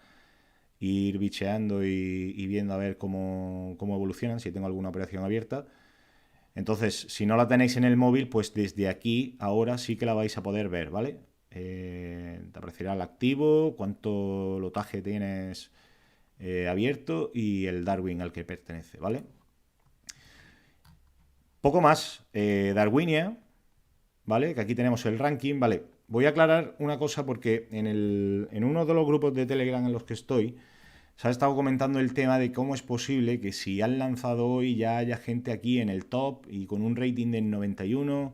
ir bicheando y viendo a ver cómo evolucionan, si tengo alguna operación abierta. Entonces, si no la tenéis en el móvil, pues desde aquí ahora sí que la vais a poder ver, ¿vale? Te aparecerá el activo, cuánto lotaje tienes abierto y el Darwin al que pertenece, ¿vale? Poco más. Darwinia, ¿vale? Que aquí tenemos el ranking, ¿vale? Voy a aclarar una cosa porque en uno de los grupos de Telegram en los que estoy, se ha estado comentando el tema de cómo es posible que si han lanzado hoy ya haya gente aquí en el top y con un rating del 91,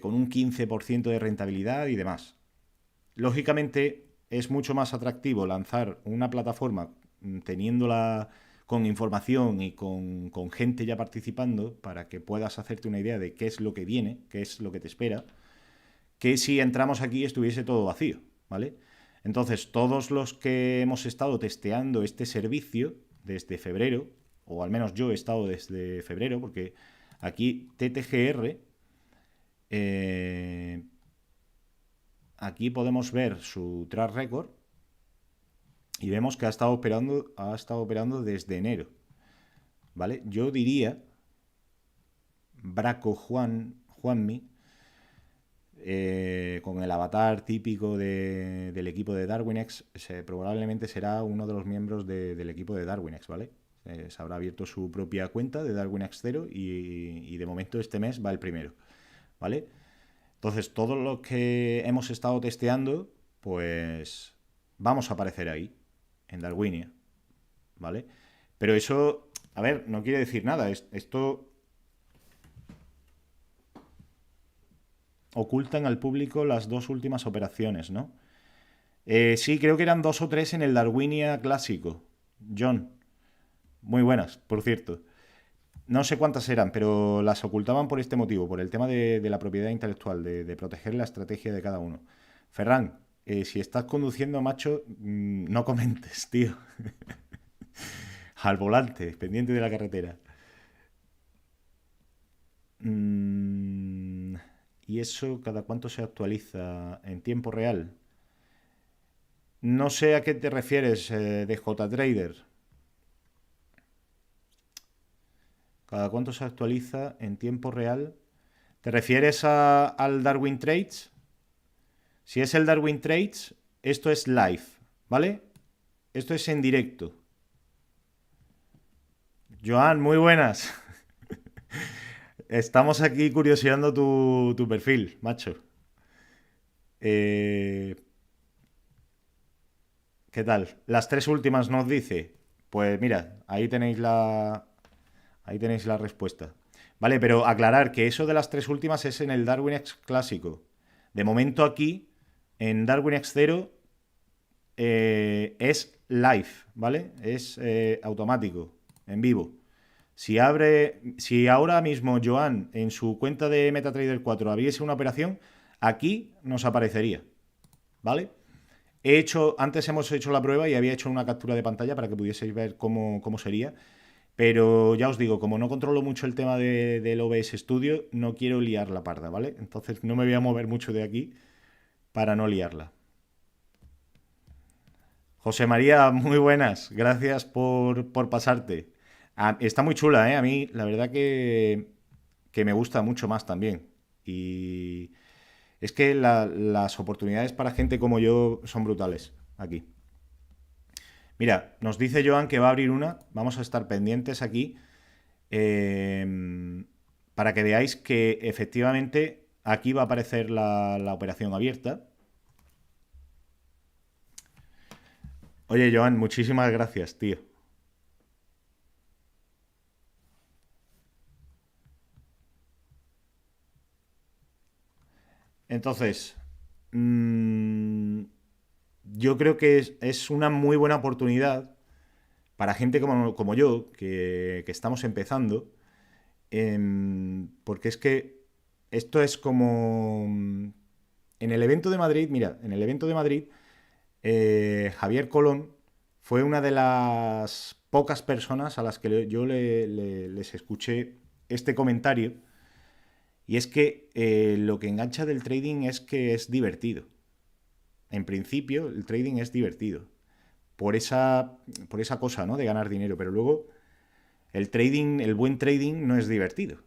con un 15% de rentabilidad y demás. Lógicamente es mucho más atractivo lanzar una plataforma teniéndola con información y con gente ya participando para que puedas hacerte una idea de qué es lo que viene, qué es lo que te espera, que si entramos aquí estuviese todo vacío, ¿vale? Entonces, todos los que hemos estado testeando este servicio desde febrero, o al menos yo he estado desde febrero, porque aquí TTGR, aquí podemos ver su track record y vemos que ha estado operando desde enero, ¿vale? Yo diría, Braco Juanmi, con el avatar típico del equipo de Darwinex, probablemente será uno de los miembros del equipo de Darwinex, ¿vale? Se habrá abierto su propia cuenta de Darwinex 0 y de momento este mes va el primero, ¿vale? Entonces, todos los que hemos estado testeando, pues vamos a aparecer ahí, en Darwinia, ¿vale? Pero eso, a ver, no quiere decir nada. Esto ocultan al público las 2 últimas operaciones, ¿no? Sí, creo que eran 2 o 3 en el Darwinia clásico. John, muy buenas, por cierto. No sé cuántas eran, pero las ocultaban por este motivo, por el tema de la propiedad intelectual, de proteger la estrategia de cada uno. Ferran, si estás conduciendo, macho, no comentes, tío. Al volante, pendiente de la carretera. Mm, ¿Y eso cada cuánto se actualiza en tiempo real? No sé a qué te refieres de JTrader. ¿Cada cuánto se actualiza en tiempo real? ¿Te refieres al Darwin Trades? Si es el Darwin Trades, esto es live, ¿vale? Esto es en directo. Joan, muy buenas. Estamos aquí curioseando tu perfil, macho. Eh, ¿Qué tal? Las tres últimas nos dice. Pues mira, ahí tenéis la respuesta. Vale, pero aclarar que eso de las tres últimas es en el Darwin X clásico. De momento aquí, en Darwin X 0, es live, ¿vale? Es automático, en vivo. Si ahora mismo Joan en su cuenta de MetaTrader 4 abriese una operación, aquí nos aparecería, ¿vale? Antes hemos hecho la prueba y había hecho una captura de pantalla para que pudieseis ver cómo sería. Pero ya os digo, como no controlo mucho el tema del OBS Studio, no quiero liar la parda, ¿vale? Entonces no me voy a mover mucho de aquí para no liarla. José María, muy buenas. Gracias por pasarte. Está muy chula, ¿eh? A mí, la verdad que me gusta mucho más también. Y es que las oportunidades para gente como yo son brutales aquí. Mira, nos dice Joan que va a abrir una. Vamos a estar pendientes aquí para que veáis que efectivamente aquí va a aparecer la operación abierta. Oye, Joan, muchísimas gracias, tío. Entonces, mmm, yo creo que es una muy buena oportunidad para gente como yo, que estamos empezando, porque es que esto es como... En el evento de Madrid, mira, en el evento de Madrid, Javier Colón fue una de las pocas personas a las que yo les escuché este comentario, y es que lo que engancha del trading es que es divertido. En principio, el trading es divertido por esa cosa, ¿no? De ganar dinero, pero luego el buen trading no es divertido.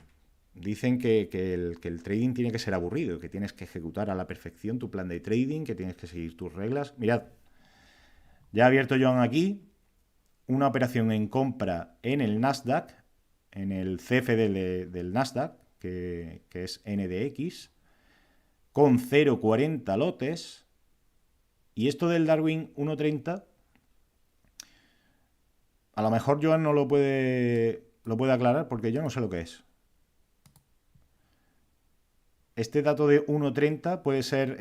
Dicen que el trading tiene que ser aburrido, que tienes que ejecutar a la perfección tu plan de trading, que tienes que seguir tus reglas. Mirad, ya ha abierto Joan aquí una operación en compra en el Nasdaq, en el CFD del Nasdaq, que es NDX, con 0,40 lotes. Y esto del Darwin 1.30, a lo mejor Joan no lo puede aclarar porque yo no sé lo que es. Este dato de 1.30 puede ser...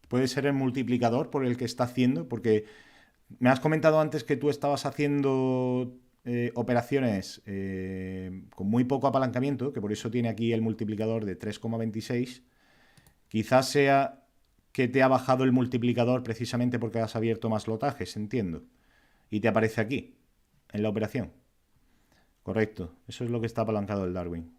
puede ser el multiplicador por el que está haciendo, porque me has comentado antes que tú estabas haciendo operaciones con muy poco apalancamiento, que por eso tiene aquí el multiplicador de 3,26. Quizás sea que te ha bajado el multiplicador precisamente porque has abierto más lotajes, entiendo. Y te aparece aquí, en la operación. Correcto, eso es lo que está apalancado el Darwin.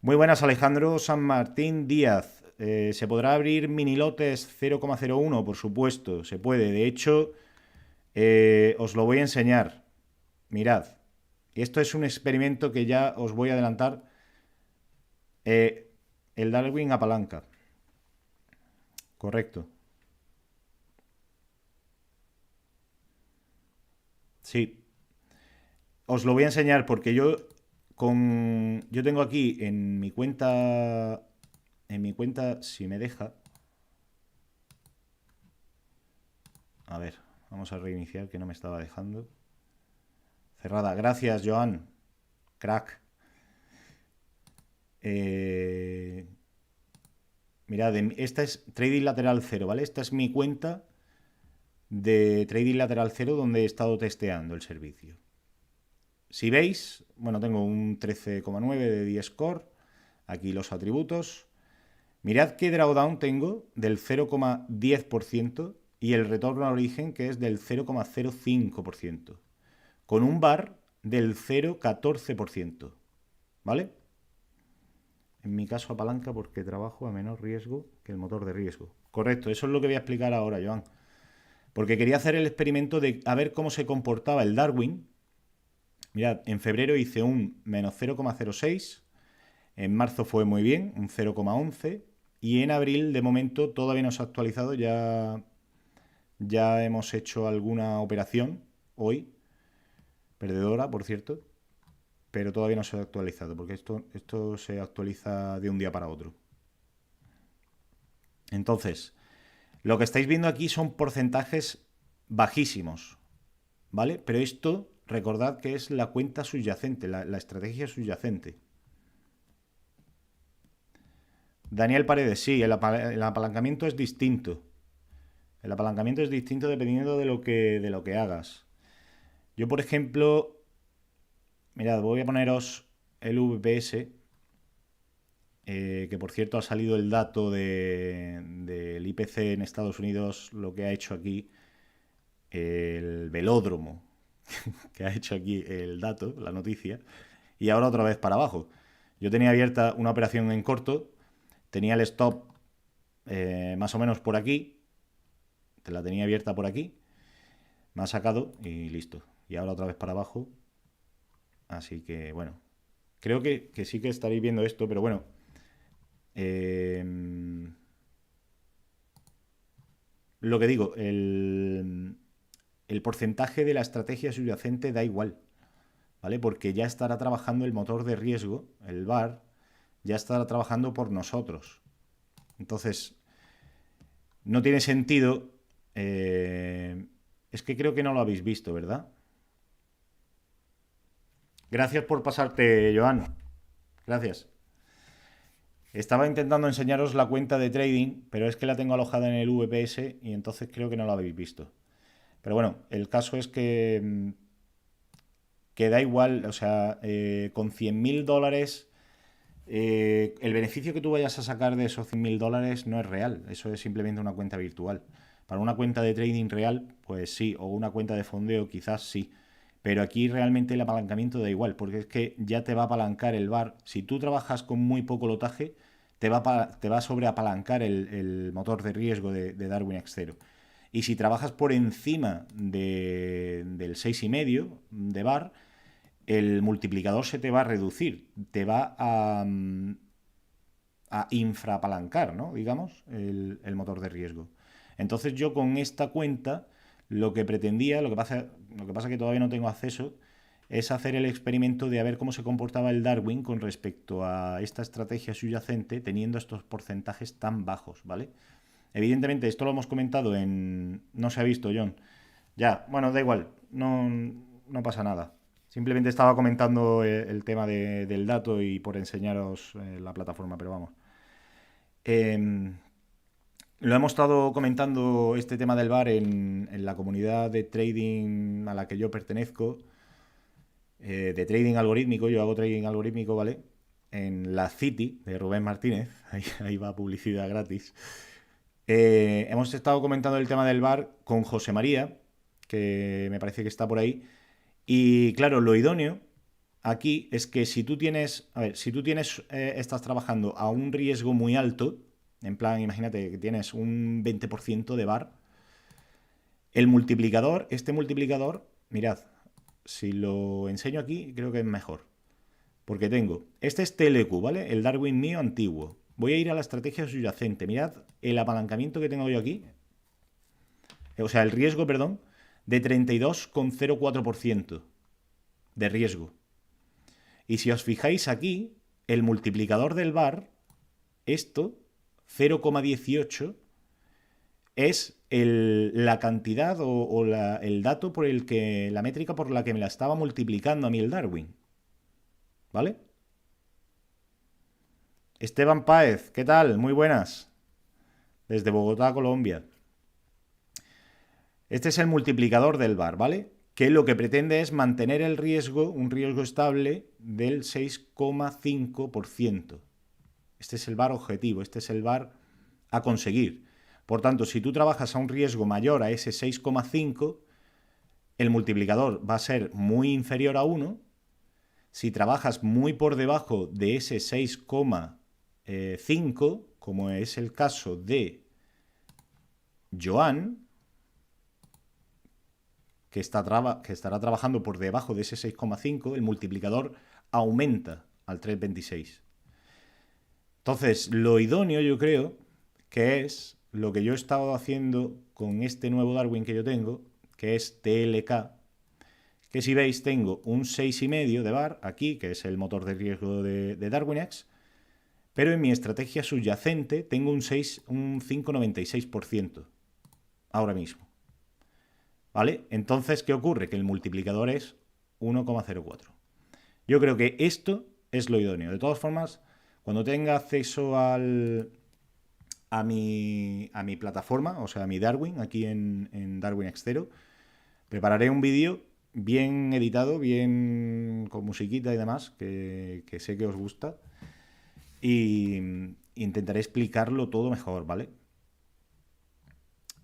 Muy buenas, Alejandro San Martín Díaz. ¿Se podrá abrir mini lotes 0,01? Por supuesto, se puede. De hecho, os lo voy a enseñar. Mirad. Esto es un experimento que ya os voy a adelantar. El Darwin apalanca. Correcto. Sí. Os lo voy a enseñar porque yo tengo aquí en mi cuenta, si me deja. A ver, vamos a reiniciar que no me estaba dejando. Cerrada. Gracias, Joan. Crack. Mirad, esta es Trading Lateral 0, ¿vale? Esta es mi cuenta de trading lateral cero donde he estado testeando el servicio. Si veis, bueno, tengo un 13,9 de D-Score, aquí los atributos. Mirad qué drawdown tengo del 0,10% y el retorno al origen que es del 0,05%, con un VAR del 0,14%, ¿vale? En mi caso apalanca porque trabajo a menor riesgo que el motor de riesgo. Correcto, eso es lo que voy a explicar ahora, Joan. Porque quería hacer el experimento de a ver cómo se comportaba el Darwin. Mirad, en febrero hice un menos 0,06, en marzo fue muy bien, un 0,11, y en abril de momento todavía no se ha actualizado, ya hemos hecho alguna operación hoy, perdedora, por cierto, pero todavía no se ha actualizado, porque esto se actualiza de un día para otro. Entonces, lo que estáis viendo aquí son porcentajes bajísimos, ¿vale? Pero esto, recordad que es la cuenta subyacente, la estrategia subyacente. Daniel Paredes, sí, el apalancamiento es distinto. El apalancamiento es distinto dependiendo de lo que hagas. Yo, por ejemplo, mirad, voy a poneros el VPS, que por cierto ha salido el dato del IPC en Estados Unidos, lo que ha hecho aquí el velódromo, que ha hecho aquí el dato, la noticia, y ahora otra vez para abajo. Yo tenía abierta una operación en corto, tenía el stop más o menos por aquí, te la tenía abierta por aquí, me ha sacado y listo. Y ahora otra vez para abajo. Así que bueno, creo que sí que estaréis viendo esto, pero bueno. Lo que digo, el porcentaje de la estrategia subyacente da igual, ¿vale? Porque ya estará trabajando el motor de riesgo, el VAR, ya estará trabajando por nosotros. Entonces, no tiene sentido. Es que creo que no lo habéis visto, ¿verdad? Gracias por pasarte, Joan. Gracias. Estaba intentando enseñaros la cuenta de trading, pero es que la tengo alojada en el VPS y entonces creo que no la habéis visto. Pero bueno, el caso es que da igual, o sea, con 100.000 dólares, el beneficio que tú vayas a sacar de esos 100.000 dólares no es real, eso es simplemente una cuenta virtual. Para una cuenta de trading real, pues sí, o una cuenta de fondeo quizás sí. Pero aquí realmente el apalancamiento da igual, porque es que ya te va a apalancar el VAR. Si tú trabajas con muy poco lotaje, te va a sobreapalancar el motor de riesgo de Darwin X0. Y si trabajas por encima del 6,5 de VAR, el multiplicador se te va a reducir, te va a infraapalancar, ¿no? Digamos, el motor de riesgo. Entonces yo con esta cuenta lo que pretendía, lo que pasa que todavía no tengo acceso, es hacer el experimento de a ver cómo se comportaba el Darwin con respecto a esta estrategia subyacente teniendo estos porcentajes tan bajos, ¿vale? Evidentemente, esto lo hemos comentado en... No se ha visto, John. Ya, bueno, da igual, no pasa nada. Simplemente estaba comentando el tema del dato y por enseñaros la plataforma, pero vamos. Lo hemos estado comentando este tema del VAR en la comunidad de trading a la que yo pertenezco, de trading algorítmico. Yo hago trading algorítmico, ¿vale? En la City de Rubén Martínez, ahí va publicidad gratis. Hemos estado comentando el tema del VAR con José María, que me parece que está por ahí. Y claro, lo idóneo aquí es que si tú tienes, a ver, si tú tienes, estás trabajando a un riesgo muy alto, en plan, imagínate que tienes un 20% de VAR, el multiplicador, este multiplicador, mirad, si lo enseño aquí, creo que es mejor. Porque tengo, este es TLQ, ¿vale? El Darwin mío antiguo. Voy a ir a la estrategia subyacente. Mirad el apalancamiento que tengo yo aquí. O sea, el riesgo, perdón, de 32,04% de riesgo. Y si os fijáis aquí, el multiplicador del VAR, esto, 0,18, es la cantidad o el dato por el que, la métrica por la que me la estaba multiplicando a mí el Darwin. ¿Vale? Esteban Páez, ¿qué tal? Muy buenas. Desde Bogotá, Colombia. Este es el multiplicador del VAR, ¿vale? Que lo que pretende es mantener el riesgo, un riesgo estable del 6,5%. Este es el VAR objetivo, este es el VAR a conseguir. Por tanto, si tú trabajas a un riesgo mayor a ese 6,5, el multiplicador va a ser muy inferior a 1. Si trabajas muy por debajo de ese 6,5, como es el caso de Joan, que estará trabajando por debajo de ese 6,5, el multiplicador aumenta al 3,26. Entonces, lo idóneo yo creo que es lo que yo he estado haciendo con este nuevo Darwin que yo tengo, que es TLK, que si veis tengo un 6,5 de VAR aquí, que es el motor de riesgo de DarwinX, pero en mi estrategia subyacente tengo un 5,96% ahora mismo. ¿Vale? Entonces, ¿qué ocurre? Que el multiplicador es 1,04. Yo creo que esto es lo idóneo. De todas formas, cuando tenga acceso a mi plataforma, o sea, a mi Darwin, aquí en Darwin Xero, prepararé un vídeo bien editado, bien con musiquita y demás, que sé que os gusta, y intentaré explicarlo todo mejor, ¿vale?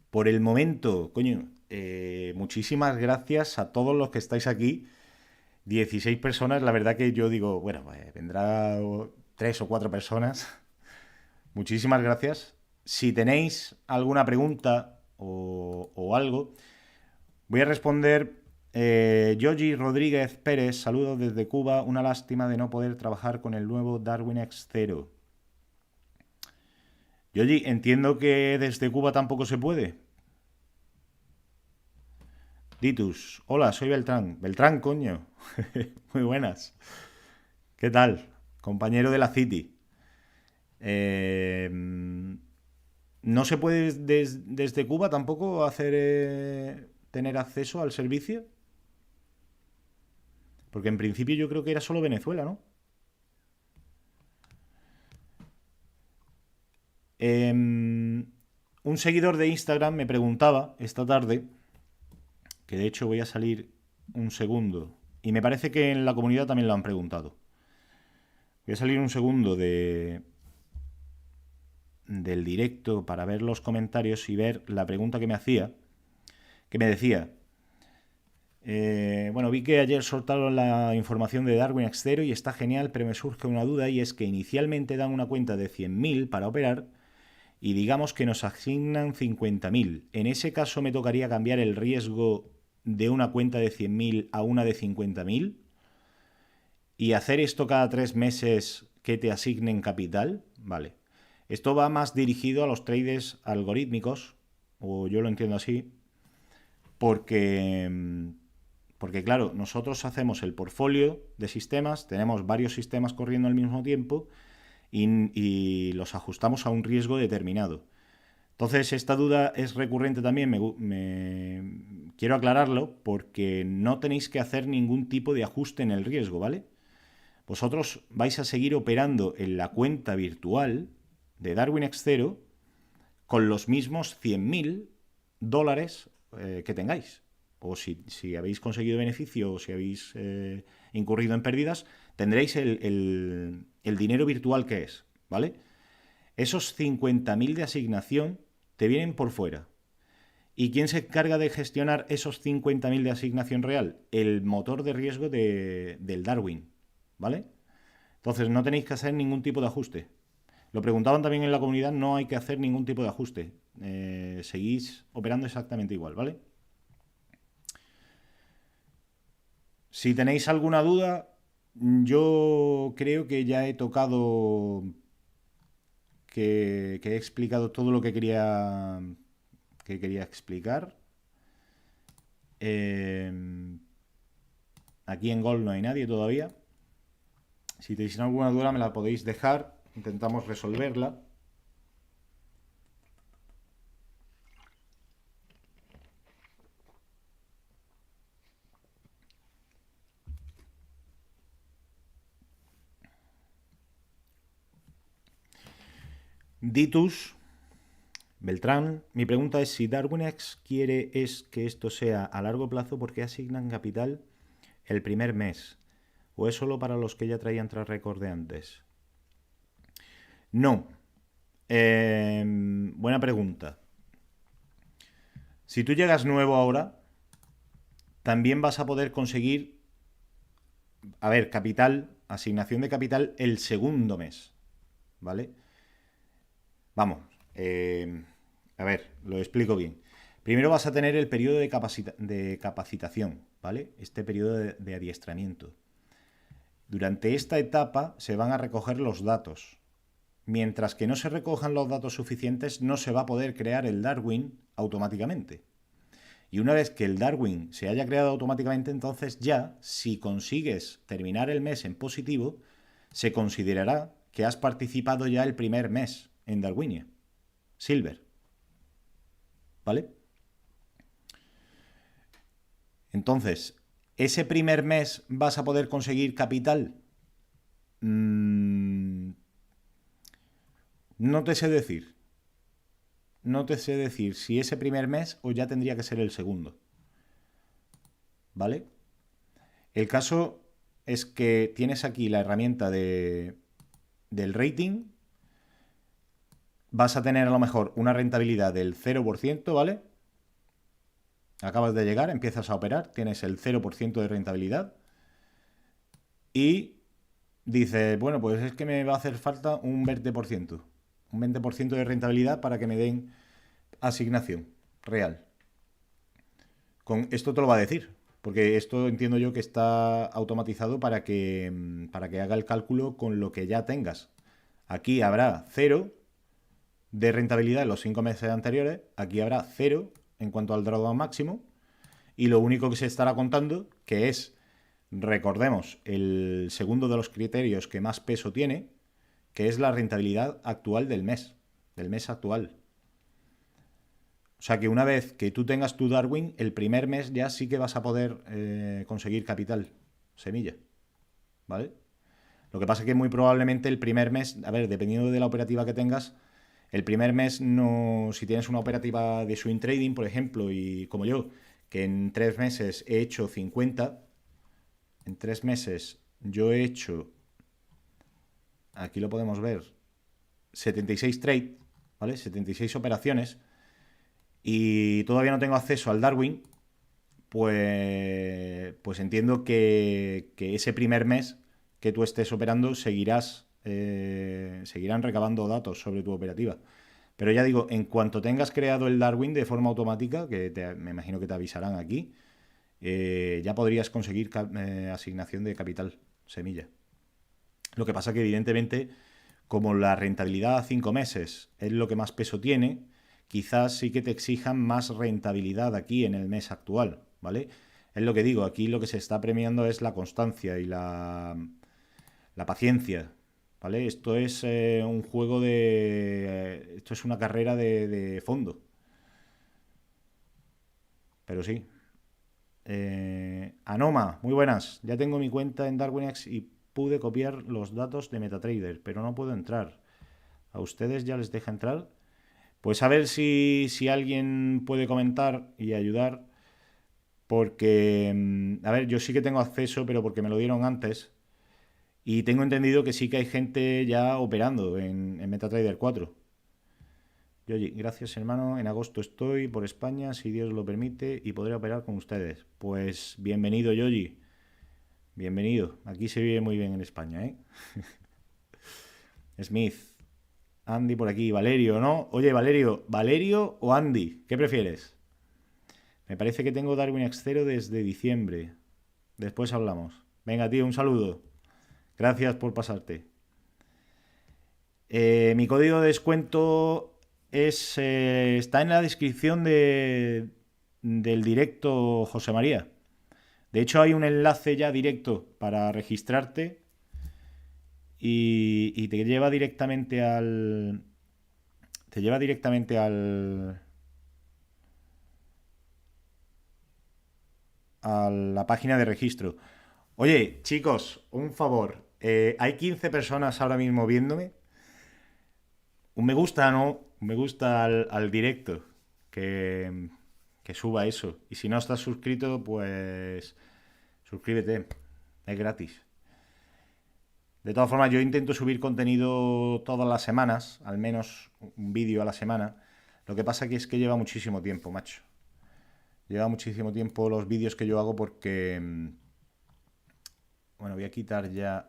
Por el momento, coño, muchísimas gracias a todos los que estáis aquí. 16 personas, la verdad que yo digo, bueno, pues vendrá 3 o 4 personas. Muchísimas gracias. Si tenéis alguna pregunta o algo, voy a responder. Yogi Rodríguez Pérez, saludos desde Cuba. Una lástima de no poder trabajar con el nuevo Darwin X0. Yogi, entiendo que desde Cuba tampoco se puede. Ditus, hola, soy Beltrán. Beltrán, coño. Muy buenas. ¿Qué tal? Compañero de la City. ¿No se puede desde Cuba tampoco hacer tener acceso al servicio? Porque en principio yo creo que era solo Venezuela, ¿no? Un seguidor de Instagram me preguntaba esta tarde, que de hecho voy a salir un segundo, y me parece que en la comunidad también lo han preguntado. Voy a salir un segundo del directo para ver los comentarios y ver la pregunta que me hacía, que me decía, bueno, vi que ayer soltaron la información de Darwin Xero y está genial, pero me surge una duda y es que inicialmente dan una cuenta de 100.000 para operar y digamos que nos asignan 50.000. En ese caso me tocaría cambiar el riesgo de una cuenta de 100.000 a una de 50.000 y hacer esto cada 3 meses que te asignen capital. Vale. Esto va más dirigido a los traders algorítmicos, o yo lo entiendo así, porque claro, nosotros hacemos el portfolio de sistemas, tenemos varios sistemas corriendo al mismo tiempo y los ajustamos a un riesgo determinado. Entonces, esta duda es recurrente también, quiero aclararlo porque no tenéis que hacer ningún tipo de ajuste en el riesgo, ¿vale? Vosotros vais a seguir operando en la cuenta virtual de Darwin Xero con los mismos 100.000 dólares que tengáis. O si habéis conseguido beneficio o si habéis incurrido en pérdidas, tendréis el dinero virtual que es, ¿vale? Esos 50.000 de asignación te vienen por fuera. ¿Y quién se encarga de gestionar esos 50.000 de asignación real? El motor de riesgo del Darwin, ¿vale? Entonces no tenéis que hacer ningún tipo de ajuste. Lo preguntaban también en la comunidad, no hay que hacer ningún tipo de ajuste. Seguís operando exactamente igual, ¿vale? Si tenéis alguna duda, yo creo que ya he tocado, que he explicado todo lo que quería explicar. Aquí en Gold no hay nadie todavía. Si tenéis alguna duda me la podéis dejar, intentamos resolverla. Ditus, Beltrán, mi pregunta es si DarwinX quiere es que esto sea a largo plazo, ¿por qué asignan capital el primer mes? ¿O es solo para los que ya traían track record de antes? No. Buena pregunta. Si tú llegas nuevo ahora, también vas a poder conseguir, a ver, capital, asignación de capital el segundo mes, ¿vale? Vamos, a ver, lo explico bien. Primero vas a tener el periodo de capacitación, ¿vale? Este periodo de adiestramiento. Durante esta etapa se van a recoger los datos. Mientras que no se recojan los datos suficientes, no se va a poder crear el Darwin automáticamente. Y una vez que el Darwin se haya creado automáticamente, entonces ya, si consigues terminar el mes en positivo, se considerará que has participado ya el primer mes en Darwinia. Silver. ¿Vale? Entonces, ¿ese primer mes vas a poder conseguir capital? No te sé decir. No te sé decir si ese primer mes o ya tendría que ser el segundo. ¿Vale? El caso es que tienes aquí la herramienta del rating. Vas a tener a lo mejor una rentabilidad del 0%, ¿vale? Acabas de llegar, empiezas a operar, tienes el 0% de rentabilidad. Y dices, bueno, pues es que me va a hacer falta un 20%. Un 20% de rentabilidad para que me den asignación real. Con esto te lo va a decir, porque esto entiendo yo que está automatizado para que haga el cálculo con lo que ya tengas. Aquí habrá 0 de rentabilidad en los 5 meses anteriores, aquí habrá 0 en cuanto al drawdown máximo, y lo único que se estará contando, que es, recordemos, el segundo de los criterios que más peso tiene, que es la rentabilidad actual del mes actual. O sea que una vez que tú tengas tu Darwin, el primer mes ya sí que vas a poder conseguir capital, semilla, ¿vale? Lo que pasa es que muy probablemente el primer mes, a ver, dependiendo de la operativa que tengas, el primer mes no, si tienes una operativa de swing trading, por ejemplo, y como yo, que en 3 meses he hecho 50, en 3 meses yo he hecho, aquí lo podemos ver, 76 trades, ¿vale? 76 operaciones, y todavía no tengo acceso al Darwin, pues entiendo que ese primer mes que tú estés operando seguirán recabando datos sobre tu operativa. Pero ya digo, en cuanto tengas creado el Darwin de forma automática, que me imagino que te avisarán aquí, ya podrías conseguir asignación de capital, semilla. Lo que pasa que evidentemente, como la rentabilidad a 5 meses es lo que más peso tiene, quizás sí que te exijan más rentabilidad aquí en el mes actual, ¿vale? Es lo que digo, aquí lo que se está premiando es la constancia y la paciencia, ¿vale? Esto es un juego de... esto es una carrera de fondo. Pero sí. Anoma, muy buenas. Ya tengo mi cuenta en DarwinX y pude copiar los datos de MetaTrader, pero no puedo entrar. ¿A ustedes ya les deja entrar? Pues a ver si alguien puede comentar y ayudar, porque, a ver, yo sí que tengo acceso, pero porque me lo dieron antes, y tengo entendido que sí que hay gente ya operando en MetaTrader 4. Yoyi, gracias hermano, en agosto estoy por España, si Dios lo permite, y podré operar con ustedes. Pues bienvenido, Yoyi, bienvenido, aquí se vive muy bien en España, ¿eh? Smith. Andy por aquí, Valerio, ¿no? Oye, ¿Valerio o Andy? ¿Qué prefieres? Me parece que tengo DarwinX 0 desde diciembre. Después hablamos. Venga, tío, un saludo. Gracias por pasarte. Mi código de descuento está en la descripción del directo, José María. De hecho, hay un enlace ya directo para registrarte. Y te lleva directamente al... Te lleva directamente a la página de registro. Oye, chicos, un favor. Hay 15 personas ahora mismo viéndome. Un me gusta, ¿no? me gusta al directo, que suba eso. Y si no estás suscrito, pues suscríbete, es gratis. De todas formas, yo intento subir contenido todas las semanas, al menos un vídeo a la semana. Lo que pasa que es que lleva muchísimo tiempo, macho. Lleva muchísimo tiempo los vídeos que yo hago porque... Bueno, voy a quitar ya...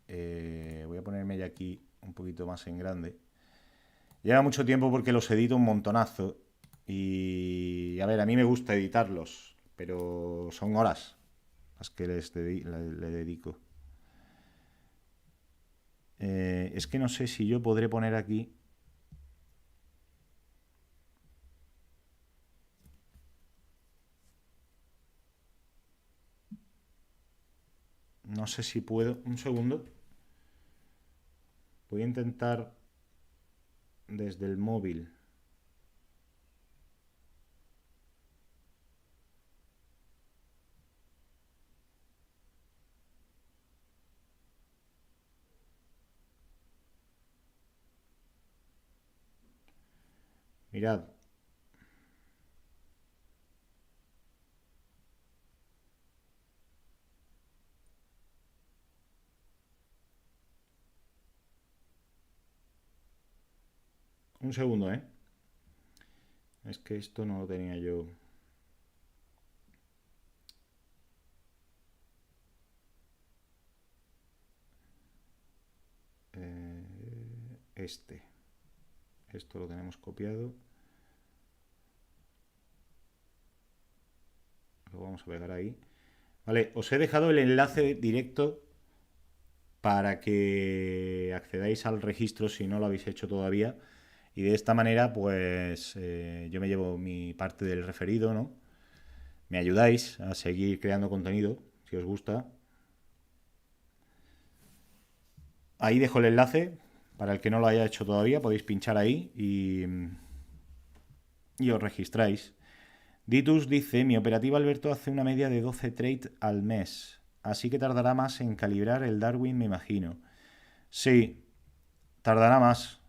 voy a ponerme ya aquí un poquito más en grande. Lleva mucho tiempo porque los edito un montonazo. Y... A ver, a mí me gusta editarlos, pero son horas las que le dedico. Es que no sé si yo podré poner aquí... No sé si puedo... Un segundo. Voy a intentar desde el móvil. Mirad. Un segundo, ¿eh? Es que esto no lo tenía yo. Este. Esto lo tenemos copiado. Lo vamos a pegar ahí. Vale, os he dejado el enlace directo para que accedáis al registro si no lo habéis hecho todavía. Y de esta manera, pues yo me llevo mi parte del referido, ¿no? Me ayudáis a seguir creando contenido, si os gusta. Ahí dejo el enlace. Para el que no lo haya hecho todavía, podéis pinchar ahí y os registráis. Ditus dice, mi operativa Alberto hace una media de 12 trades al mes, así que tardará más en calibrar el Darwin, me imagino. Sí, tardará más,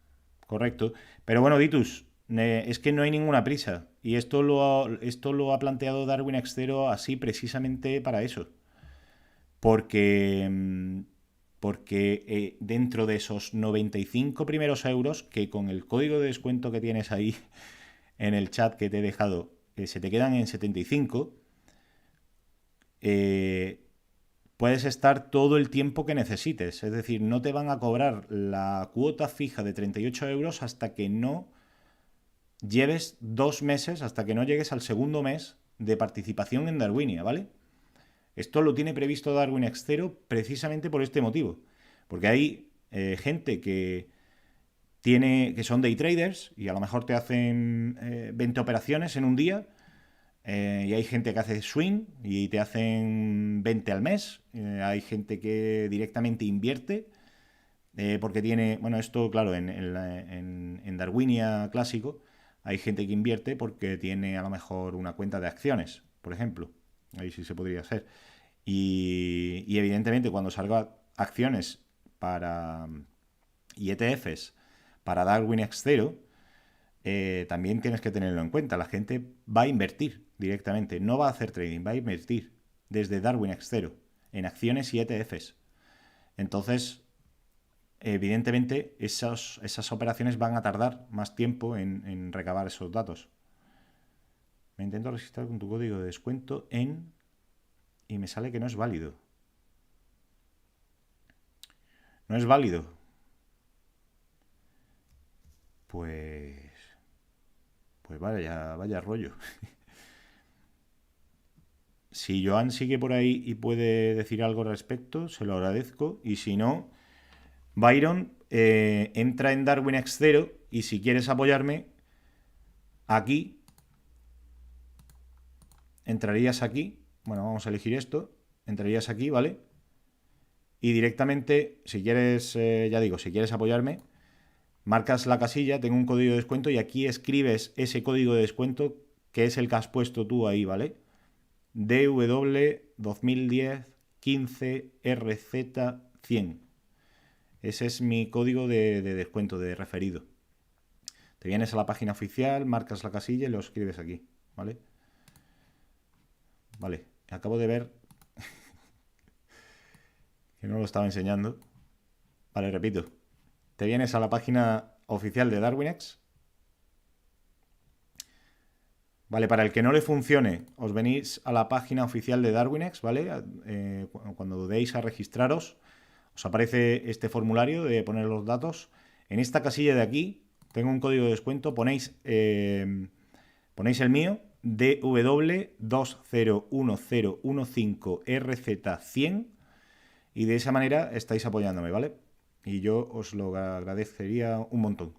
correcto. Pero bueno, Ditus, es que no hay ninguna prisa. Y esto lo ha planteado Darwin Extero así precisamente para eso. Porque, porque dentro de esos 95 primeros euros, que con el código de descuento que tienes ahí en el chat que te he dejado, se te quedan en 75, puedes estar todo el tiempo que necesites. Es decir, no te van a cobrar la cuota fija de 38 euros hasta que no lleves 2 meses, hasta que no llegues al segundo mes de participación en Darwinia, ¿vale? Esto lo tiene previsto Darwin Extero precisamente por este motivo. Porque hay gente que son day traders y a lo mejor te hacen 20 operaciones en un día. Y hay gente que hace swing y te hacen 20 al mes. Hay gente que directamente invierte porque tiene, bueno, esto claro, en Darwinia clásico hay gente que invierte porque tiene a lo mejor una cuenta de acciones, por ejemplo. Ahí sí se podría hacer. Y evidentemente cuando salga acciones y ETFs para Darwin Extero, también tienes que tenerlo en cuenta. La gente va a invertir directamente, no va a hacer trading, va a invertir desde Darwin Extero en acciones y ETFs. Entonces, evidentemente, esas operaciones van a tardar más tiempo en recabar esos datos. Me intento registrar con tu código de descuento y me sale que no es válido. No es válido. Pues vaya rollo. Si Joan sigue por ahí y puede decir algo al respecto, se lo agradezco. Y si no, Byron, entra en Darwin Extero y si quieres apoyarme, aquí, entrarías aquí. Bueno, vamos a elegir esto. Entrarías aquí, ¿vale? Y directamente, si quieres, ya digo, si quieres apoyarme, marcas la casilla, tengo un código de descuento y aquí escribes ese código de descuento que es el que has puesto tú ahí, ¿vale? DW 2010 15 RZ 100. Ese es mi código de descuento, de referido. Te vienes a la página oficial, marcas la casilla y lo escribes aquí, ¿vale? Vale, acabo de ver que no lo estaba enseñando. Vale, repito. Te vienes a la página oficial de Darwinex. Vale, para el que no le funcione, os venís a la página oficial de Darwinex, ¿vale? Cuando deis a registraros, os aparece este formulario de poner los datos. En esta casilla de aquí, tengo un código de descuento, ponéis el mío, DW201015RZ100, y de esa manera estáis apoyándome, ¿vale? Y yo os lo agradecería un montón.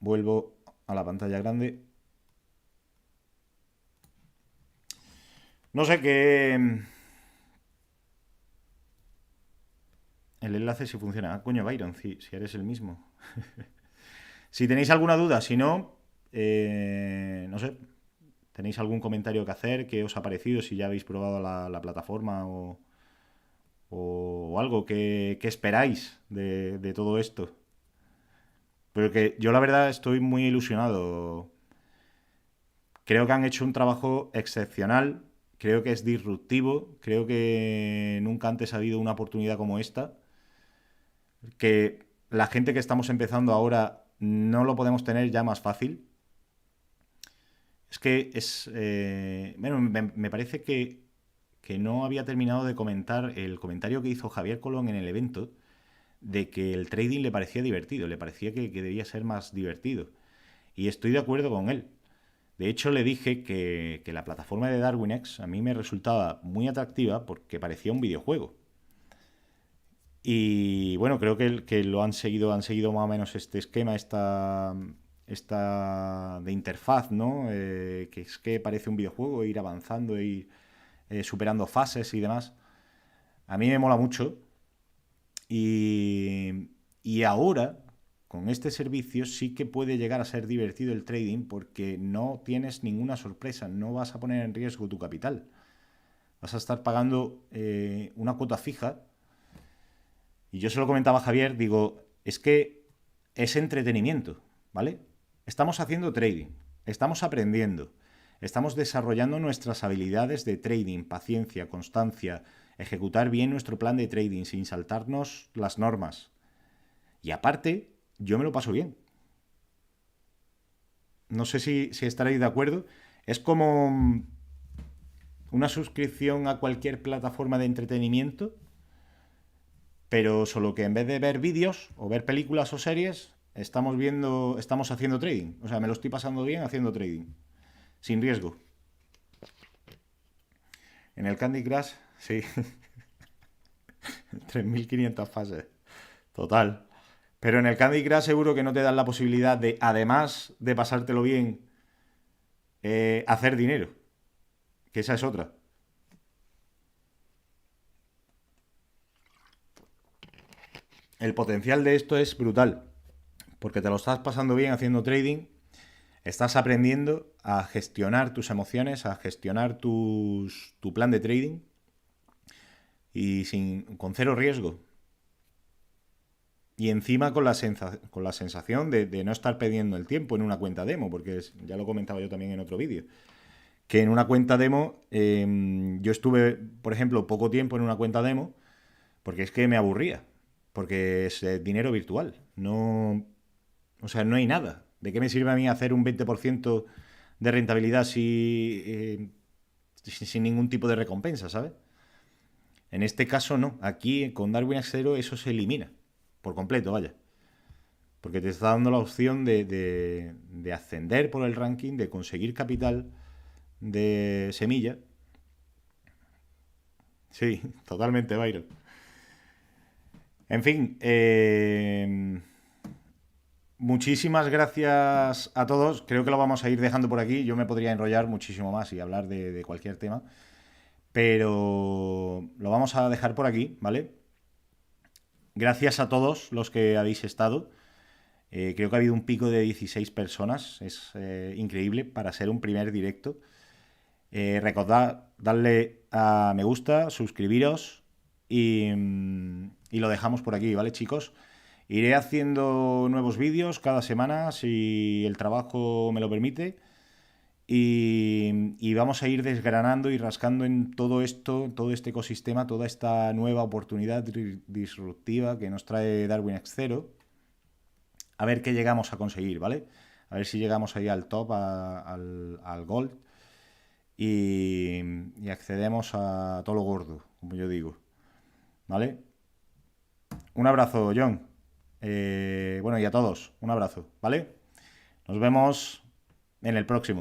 Vuelvo a la pantalla grande. No sé qué... El enlace si funciona. Ah, coño, Byron, si eres el mismo. Si tenéis alguna duda, si no, no sé, tenéis algún comentario que hacer, qué os ha parecido, si ya habéis probado la plataforma o algo, qué esperáis de todo esto. Pero que yo la verdad estoy muy ilusionado. Creo que han hecho un trabajo excepcional, creo que es disruptivo, creo que nunca antes ha habido una oportunidad como esta, que la gente que estamos empezando ahora no lo podemos tener ya más fácil. Es que es... bueno, me parece que no había terminado de comentar el comentario que hizo Javier Colón en el evento de que el trading le parecía divertido, le parecía que debía ser más divertido. Y estoy de acuerdo con él. De hecho, le dije que la plataforma de Darwinex a mí me resultaba muy atractiva porque parecía un videojuego. Y bueno, creo que lo han seguido más o menos este esquema, esta de interfaz, ¿no? Que es que parece un videojuego, ir avanzando, ir superando fases y demás. A mí me mola mucho. Y ahora, con este servicio, sí que puede llegar a ser divertido el trading porque no tienes ninguna sorpresa, no vas a poner en riesgo tu capital. Vas a estar pagando una cuota fija. Y yo se lo comentaba a Javier, digo, es que es entretenimiento, ¿vale? Estamos haciendo trading, estamos aprendiendo, estamos desarrollando nuestras habilidades de trading, paciencia, constancia, ejecutar bien nuestro plan de trading sin saltarnos las normas. Y aparte, yo me lo paso bien. No sé si estaréis de acuerdo. Es como una suscripción a cualquier plataforma de entretenimiento, pero solo que en vez de ver vídeos o ver películas o series, estamos haciendo trading. O sea, me lo estoy pasando bien haciendo trading. Sin riesgo. En el Candy Crush, sí. 3.500 fases. Total. Pero en el Candy Crush seguro que no te dan la posibilidad de, además de pasártelo bien, hacer dinero. Que esa es otra. El potencial de esto es brutal. Porque te lo estás pasando bien haciendo trading. Estás aprendiendo a gestionar tus emociones, a gestionar tu plan de trading. Y con cero riesgo. Y encima con la sensación de no estar perdiendo el tiempo en una cuenta demo, porque ya lo comentaba yo también en otro vídeo, que en una cuenta demo, yo estuve, por ejemplo, poco tiempo en una cuenta demo, porque es que me aburría, porque es dinero virtual, no, o sea, no hay nada. ¿De qué me sirve a mí hacer un 20% de rentabilidad sin ningún tipo de recompensa, ¿sabes? En este caso no, aquí con Darwinex 0 eso se elimina. Por completo, vaya. Porque te está dando la opción de ascender por el ranking, de conseguir capital de semilla. Sí, totalmente, Byron. En fin, muchísimas gracias a todos. Creo que lo vamos a ir dejando por aquí. Yo me podría enrollar muchísimo más y hablar de cualquier tema. Pero lo vamos a dejar por aquí, ¿vale? Gracias a todos los que habéis estado. Creo que ha habido un pico de 16 personas. Es increíble para ser un primer directo. Recordad darle a me gusta, suscribiros y lo dejamos por aquí, ¿vale, chicos? Iré haciendo nuevos vídeos cada semana si el trabajo me lo permite. Y vamos a ir desgranando y rascando en todo esto, todo este ecosistema, toda esta nueva oportunidad disruptiva que nos trae Darwin X0. A ver qué llegamos a conseguir, ¿vale? A ver si llegamos ahí al top, al gold. Y accedemos a todo lo gordo, como yo digo. ¿Vale? Un abrazo, John. Bueno, y a todos, un abrazo, ¿vale? Nos vemos en el próximo.